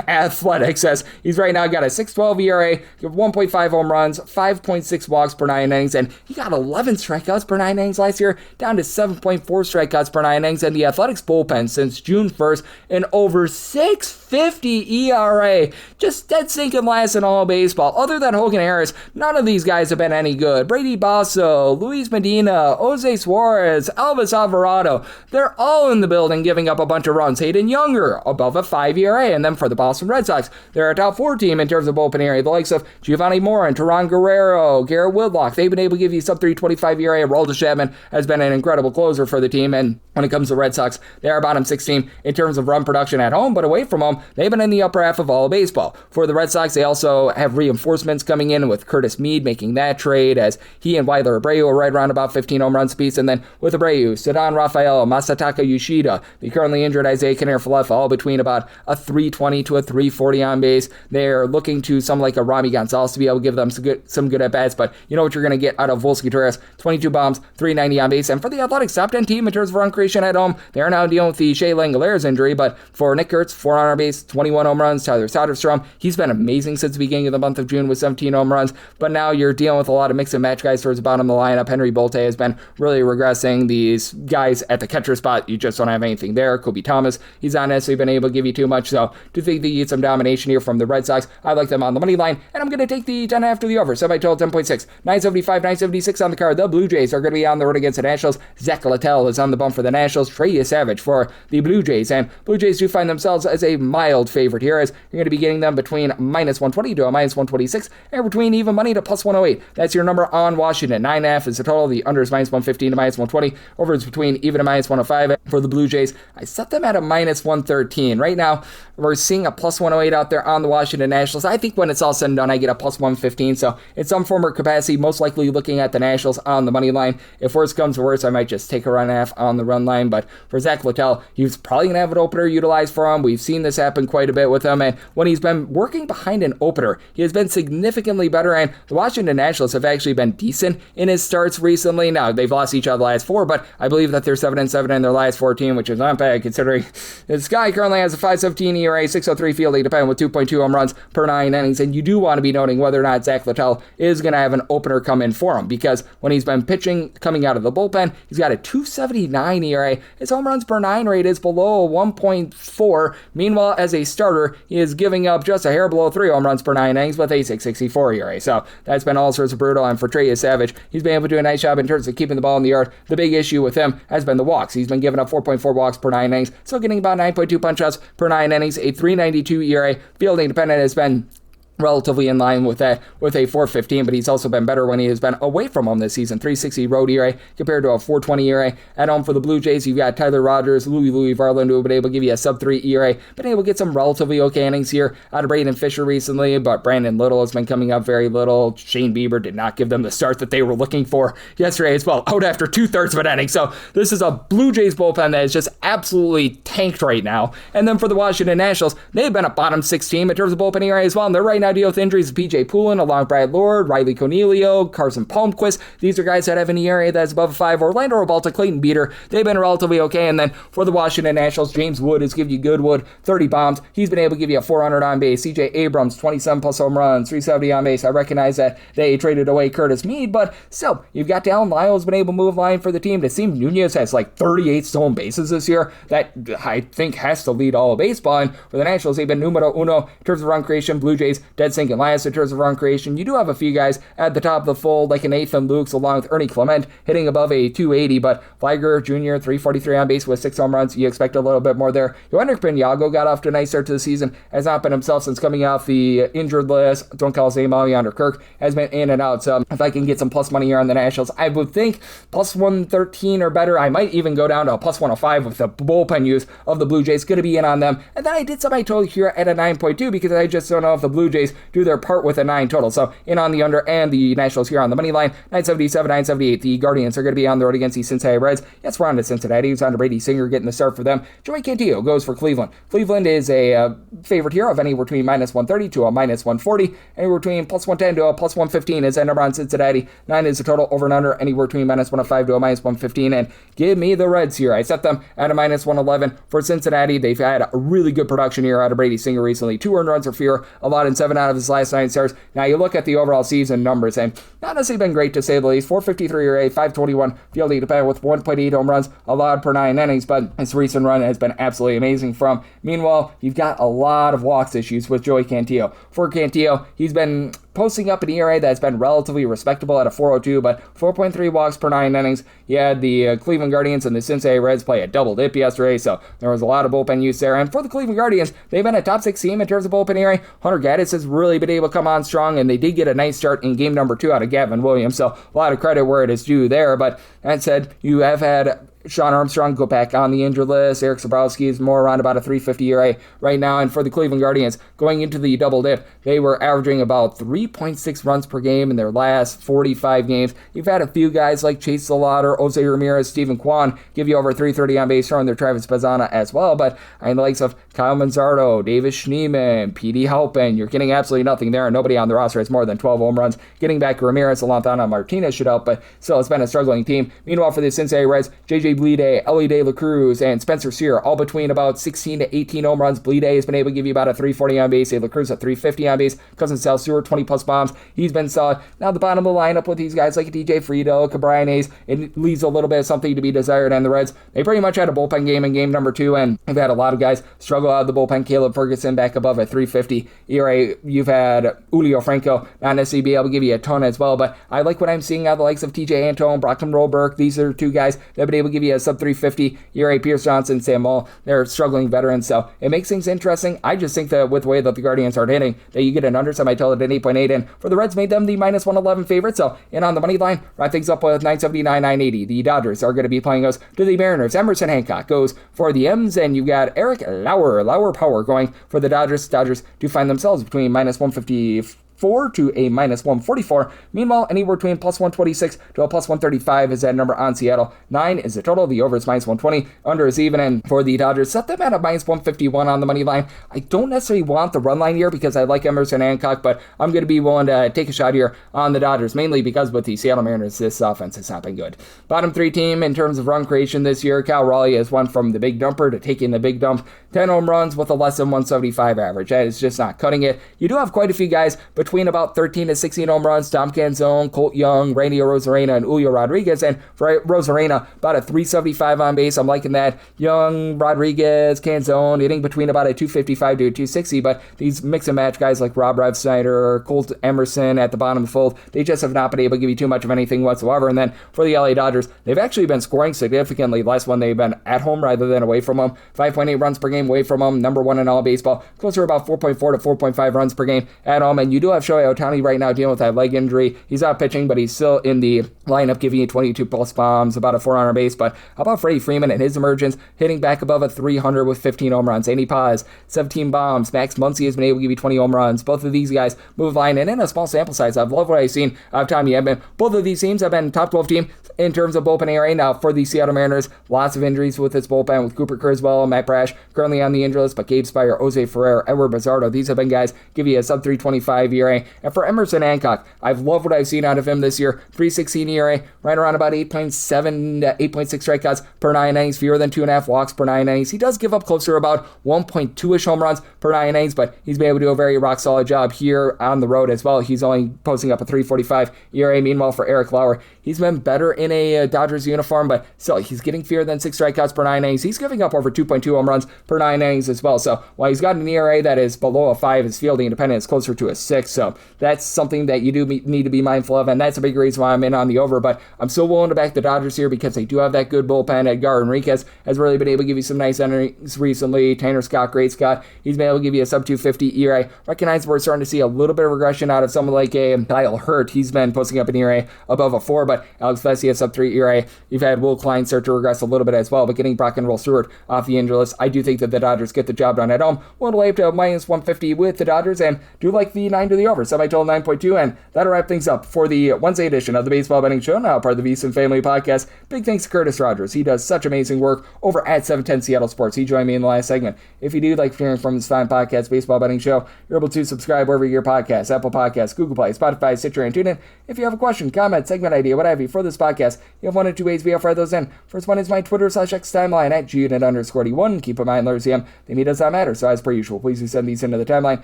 Athletics, as he's right now got a 6.12 ERA, 1.5 home runs, 5.6 walks per 9 innings, and he got 11 strikeouts per 9 innings last year, down to 7.4 strikeouts per 9 innings. And the Athletics bullpen since June 1st, an over 6.50 ERA, just dead sinking last in all baseball. Other than Hogan Harris, none of these guys have been any good. Brady Basso, Luis Medina, Jose Suarez, Elvis Alvarado, they're all in the building giving up a bunch of runs. Hayden Younger, above a 5 ERA. And then for the Boston Red Sox, they're a top 4 team in terms of bullpen area. The likes of Giovanni Morin, Teran Guerrero, Garrett Whitlock, they've been able to give you sub 3.25 ERA. Aroldis Chapman has been an incredible closer for the team. And when it comes to Red Sox, they are bottom 6 team in terms of run production at home, but away from home, they've been in the upper half of all of baseball. For the Red Sox, they also have reinforcements coming in with Curtis Mead making that trade, as he and Wilder Abreu are right around about 15 home runs apiece. And then with Abreu, Ceddanne Rafael, Masataka Yoshida, the currently injured Isaiah Kiner-Falefa, all between about a 320 to a 340 on base. They're looking to some like a Rami Gonzalez to be able to give them some good at-bats, but you know what you're going to get out of Volsky Torres, 22 bombs, 390 on base. And for the Athletics, top 10 team in terms of run creation at home, they are now dealing with the Shea Langoliers injury, but for Nick Kurtz, 4 on base, 21 home runs. Tyler Soderstrom, he's been amazing since the beginning of the month of June with 17 home runs, but now you're dealing with a lot of mix and match guys towards the bottom of the lineup. Henry Bolte has been really regressing. These guys at the catcher spot, you just don't have anything there. Kobe Thomas, he's not necessarily been able to give you too much, so to think that you get some domination here from the Red Sox, I like them on the money line, and I'm going to take the 10 after the over. Semi-total 10.6, 975, 976 on the card. The Blue Jays are going to be on the road against the Nationals. Zach Littell is on the bump for the Nationals. Trey Savage for the Blue Jays, and Blue Jays do find themselves as a mild favorite here, as you're going to be getting them between minus 120 to a minus 126, and between even money to plus 108. That's your number on Washington. 9.5 is the total. The under is minus 115 to minus 120. Over is between even to minus 105. For the Blue Jays, I set them at a minus 113. Right now, we're seeing a plus 108 out there on the Washington Nationals. I think when it's all said and done, I get a plus 115. So in some form or capacity, most likely looking at the Nationals on the money line. If worse comes to worse, I might just take a run half on the run line. But for Zach Littell, he's probably going to have an opener utilized for him. We've seen this happen quite a bit with him. And when he's been working behind an opener, he has been been significantly better, and the Washington Nationals have actually been decent in his starts recently. Now, they've lost each of the last 4, but I believe that they're 7-7 in their last 14, which is not bad considering this guy currently has a 5.17 ERA, 6.03 fielding dependent with 2.2 home runs per 9 innings, and you do want to be noting whether or not Zach Littell is going to have an opener come in for him, because when he's been pitching coming out of the bullpen, he's got a 2.79 ERA. His home runs per 9 rate is below 1.4. Meanwhile, as a starter, he is giving up just a hair below 3 home runs per 9 innings with a 6.64 ERA. So that's been all sorts of brutal, and for Trey Savage, he's been able to do a nice job in terms of keeping the ball in the yard. The big issue with him has been the walks. He's been giving up 4.4 walks per 9 innings, so getting about 9.2 punch-outs per 9 innings, a 3.92 ERA. Fielding dependent has been relatively in line with that, with a 4.15, but he's also been better when he has been away from home this season. 3.60 road ERA compared to a 4.20 ERA. At home for the Blue Jays, you've got Tyler Rogers, Louis Varland, who have been able to give you a sub-3 ERA, been able to get some relatively okay innings here out of Braden Fisher recently, but Brandon Little has been coming up very little. Shane Bieber did not give them the start that they were looking for yesterday as well, out after 2/3 of an inning. So this is a Blue Jays bullpen that is just absolutely tanked right now. And then for the Washington Nationals, they've been a bottom 6 team in terms of bullpen ERA as well, and they're right now dealing with injuries of PJ Poulin, along with Brad Lord, Riley Cornelio, Carson Palmquist. These are guys that have an ERA that's above a 5. Orlando Robalta, Clayton Beater, they've been relatively okay. And then for the Washington Nationals, James Wood has given you good wood, 30 bombs. He's been able to give you a 400 on base. CJ Abrams, 27 plus home runs, 370 on base. I recognize that they traded away Curtis Meade, but still, you've got Dallin Lyles been able to move line for the team. It seems Nunez has like 38 stolen bases this year. That I think has to lead all of baseball. And for the Nationals, they've been numero uno in terms of run creation. Blue Jays, dead sinking last in terms of run creation. You do have a few guys at the top of the fold, like an Nathan Lukes, along with Ernie Clement, hitting above a 280, but Fliger Jr., 343 on base with 6 home runs. You expect a little bit more there. Yoender Pinago got off to a nice start to the season, has not been himself since coming off the injured list. Don't call his name out. Yonder Kirk has been in and out. So if I can get some plus money here on the Nationals, I would think plus 113 or better. I might even go down to a plus 105 with the bullpen use of the Blue Jays. Going to be in on them. And then I did something I told you here at a 9.2 because I just don't know if the Blue Jays do their part with a 9 total. So in on the under and the Nationals here on the money line. 977, 978. The Guardians are going to be on the road against the Cincinnati Reds. Yes, we're on to Cincinnati. It's on to Brady Singer getting the start for them. Joey Cantillo goes for Cleveland. Cleveland is a favorite here of anywhere between minus 130 to a minus 140. Anywhere between plus 110 to a plus 115 is that number on Cincinnati. 9 is the total over and under. Anywhere between minus 105 to a minus 115. And give me the Reds here. I set them at a minus 111 for Cincinnati. They've had a really good production here out of Brady Singer recently. 2 earned runs or fewer, allotted 7 out of his last 9 starts. Now you look at the overall season numbers, and not necessarily been great to say the least. 453 ERA, 521 fielding dependent with 1.8 home runs allowed per 9 innings, but his recent run has been absolutely amazing from. Meanwhile, you've got a lot of walks issues with Joey Cantillo. For Cantillo, he's been posting up an ERA that's been relatively respectable at a 4.02, but 4.3 walks per 9 innings. You had the Cleveland Guardians and the Cincinnati Reds play a double dip yesterday, so there was a lot of bullpen use there. And for the Cleveland Guardians, they've been a top 6 team in terms of bullpen ERA. Hunter Gaddis has really been able to come on strong, and they did get a nice start in game number 2 out of Gavin Williams, so a lot of credit where it is due there. But that said, you have had Sean Armstrong go back on the injured list. Eric Sabrowski is more around about a 350 ERA right now. And for the Cleveland Guardians, going into the double dip, they were averaging about 3.6 runs per game in their last 45 games. You've had a few guys like Chase Salauter, Jose Ramirez, Stephen Kwan give you over 330 on base run. They're Travis Pazzana as well. But in the likes of Kyle Manzardo, Davis Schneemann, P.D. Halpin, you're getting absolutely nothing there. Nobody on the roster has more than 12 home runs. Getting back Ramirez, Alantana Martinez should help, but still it's been a struggling team. Meanwhile, for the Cincinnati Reds, J.J. Bleday, Ellie De La Cruz, and Spencer Sear, all between about 16 to 18 home runs. Bleday has been able to give you about a 340 on base. De La Cruz at 350 on base. Cousin Sal Stewart, 20 plus bombs. He's been solid. Now the bottom of the lineup with these guys like DJ Friedel, Cabrian Hayes, it leaves a little bit of something to be desired. And the Reds, they pretty much had a bullpen game in game number 2, and they've had a lot of guys struggle out of the bullpen. Caleb Ferguson back above at 350 ERA. You've had Julio Franco not necessarily be able to give you a ton as well, but I like what I'm seeing out of the likes of TJ Antone, Brockton Rolberg. These are 2 guys that have been able to give you a sub 350 ERA. Pierce Johnson, Sam Moll, they're struggling veterans, so it makes things interesting. I just think that with the way that the Guardians are hitting, that you get an under, some I tell it at 8.8, and for the Reds, made them the minus 111 favorite, so in on the money line, wrap things up with 979, 980. The Dodgers are going to be playing us to the Mariners. Emerson Hancock goes for the M's, and you've got Eric Lauer Power going for the Dodgers. Dodgers do find themselves between minus 150 4 to a minus 144. Meanwhile, anywhere between plus 126 to a plus 135 is that number on Seattle. 9 is the total. The over is minus 120. Under is even. And for the Dodgers, set them at a minus 151 on the money line. I don't necessarily want the run line here because I like Emerson Hancock, but I'm going to be willing to take a shot here on the Dodgers, mainly because with the Seattle Mariners, this offense has not been good. Bottom 3 team in terms of run creation this year, Cal Raleigh has went from the big dumper to taking the big dump. 10 home runs with a less than 175 average. That is just not cutting it. You do have quite a few guys between about 13 to 16 home runs. Dom Canzone, Colt Young, Randy Arozarena, and Julio Rodriguez. And for Arozarena, about a 375 on base. I'm liking that. Young, Rodriguez, Canzone, hitting between about a 255 to a 260. But these mix and match guys like Rob Snyder, Colt Emerson at the bottom of the fold, they just have not been able to give you too much of anything whatsoever. And then for the LA Dodgers, they've actually been scoring significantly less when they've been at home rather than away from them. 5.8 runs per game away from them, number 1 in all baseball. Closer to about 4.4 to 4.5 runs per game at home. And you do have Shohei Ohtani right now dealing with that leg injury. He's not pitching, but he's still in the lineup, giving you 22 plus bombs, about a 400 base. But how about Freddie Freeman and his emergence, hitting back above a 300 with 15 home runs? Andy Paz, 17 bombs. Max Muncy has been able to give you 20 home runs. Both of these guys move line, and in a small sample size, I've loved what I've seen of Tommy Edman. Both of these teams have been top 12 team in terms of bullpen ERA. Now, for the Seattle Mariners, lots of injuries with this bullpen, with Cooper Criswell, Matt Brash currently on the injury list, but Gabe Spire, Jose Ferrer, Edward Bazardo, these have been guys give you a sub 325 ERA. And for Emerson Hancock, I've loved what I've seen out of him this year. 316 ERA, right around about 8.7 to 8.6 strikeouts per 9 innings, fewer than 2.5 walks per 9 innings. He does give up closer to about 1.2-ish home runs per 9 innings, but he's been able to do a very rock solid job here on the road as well. He's only posting up a 3.45 ERA. Meanwhile, for Eric Lauer, he's been better in a Dodgers uniform, but still, he's getting fewer than 6 strikeouts per 9 innings. He's giving up over 2.2 home runs per 9 innings as well. So while he's got an ERA that is below a 5, his fielding independent is closer to a 6. So that's something that you do need to be mindful of, and that's a big reason why I'm in on the over. But I'm still willing to back the Dodgers here because they do have that good bullpen. Edgar Enriquez has really been able to give you some nice innings recently. Tanner Scott, great Scott, he's been able to give you a sub 250 ERA. Recognize we're starting to see a little bit of regression out of someone like a Kyle Hurt. He's been posting up an ERA above a 4, but Alex Vesia sub 3 ERA. You've had Will Klein start to regress a little bit as well, but getting Brock and Roll Stewart off the injury list, I do think that the Dodgers get the job done at home. One to lay up to minus 150 with the Dodgers, and do like the 9 to the over. Semi-total 9.2, and that'll wrap things up for the Wednesday edition of the Baseball Betting Show, now part of the VSiN Family Podcast. Big thanks to Curtis Rogers. He does such amazing work over at 710 Seattle Sports. He joined me in the last segment. If you do like hearing from this fine podcast, Baseball Betting Show, you're able to subscribe wherever you get your podcasts, Apple Podcasts, Google Play, Spotify, Stitcher, and TuneIn. If you have a question, comment, segment idea, what have you for this podcast, you have one of two ways we offer those in. First one is my Twitter/X timeline at gunit_D1. Keep in mind, Larry CM, the media does not matter, so as per usual, please do send these into the timeline.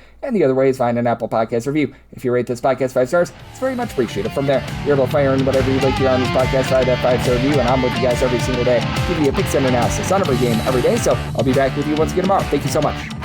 And the other way is find an Apple Podcast review. If you rate this podcast 5 stars, it's very much appreciated. From there, you're able to fire in whatever you'd like to hear on this podcast, side that 5-star review, and I'm with you guys every single day, giving you a pick and analysis on every game, every day. So I'll be back with you once again tomorrow. Thank you so much.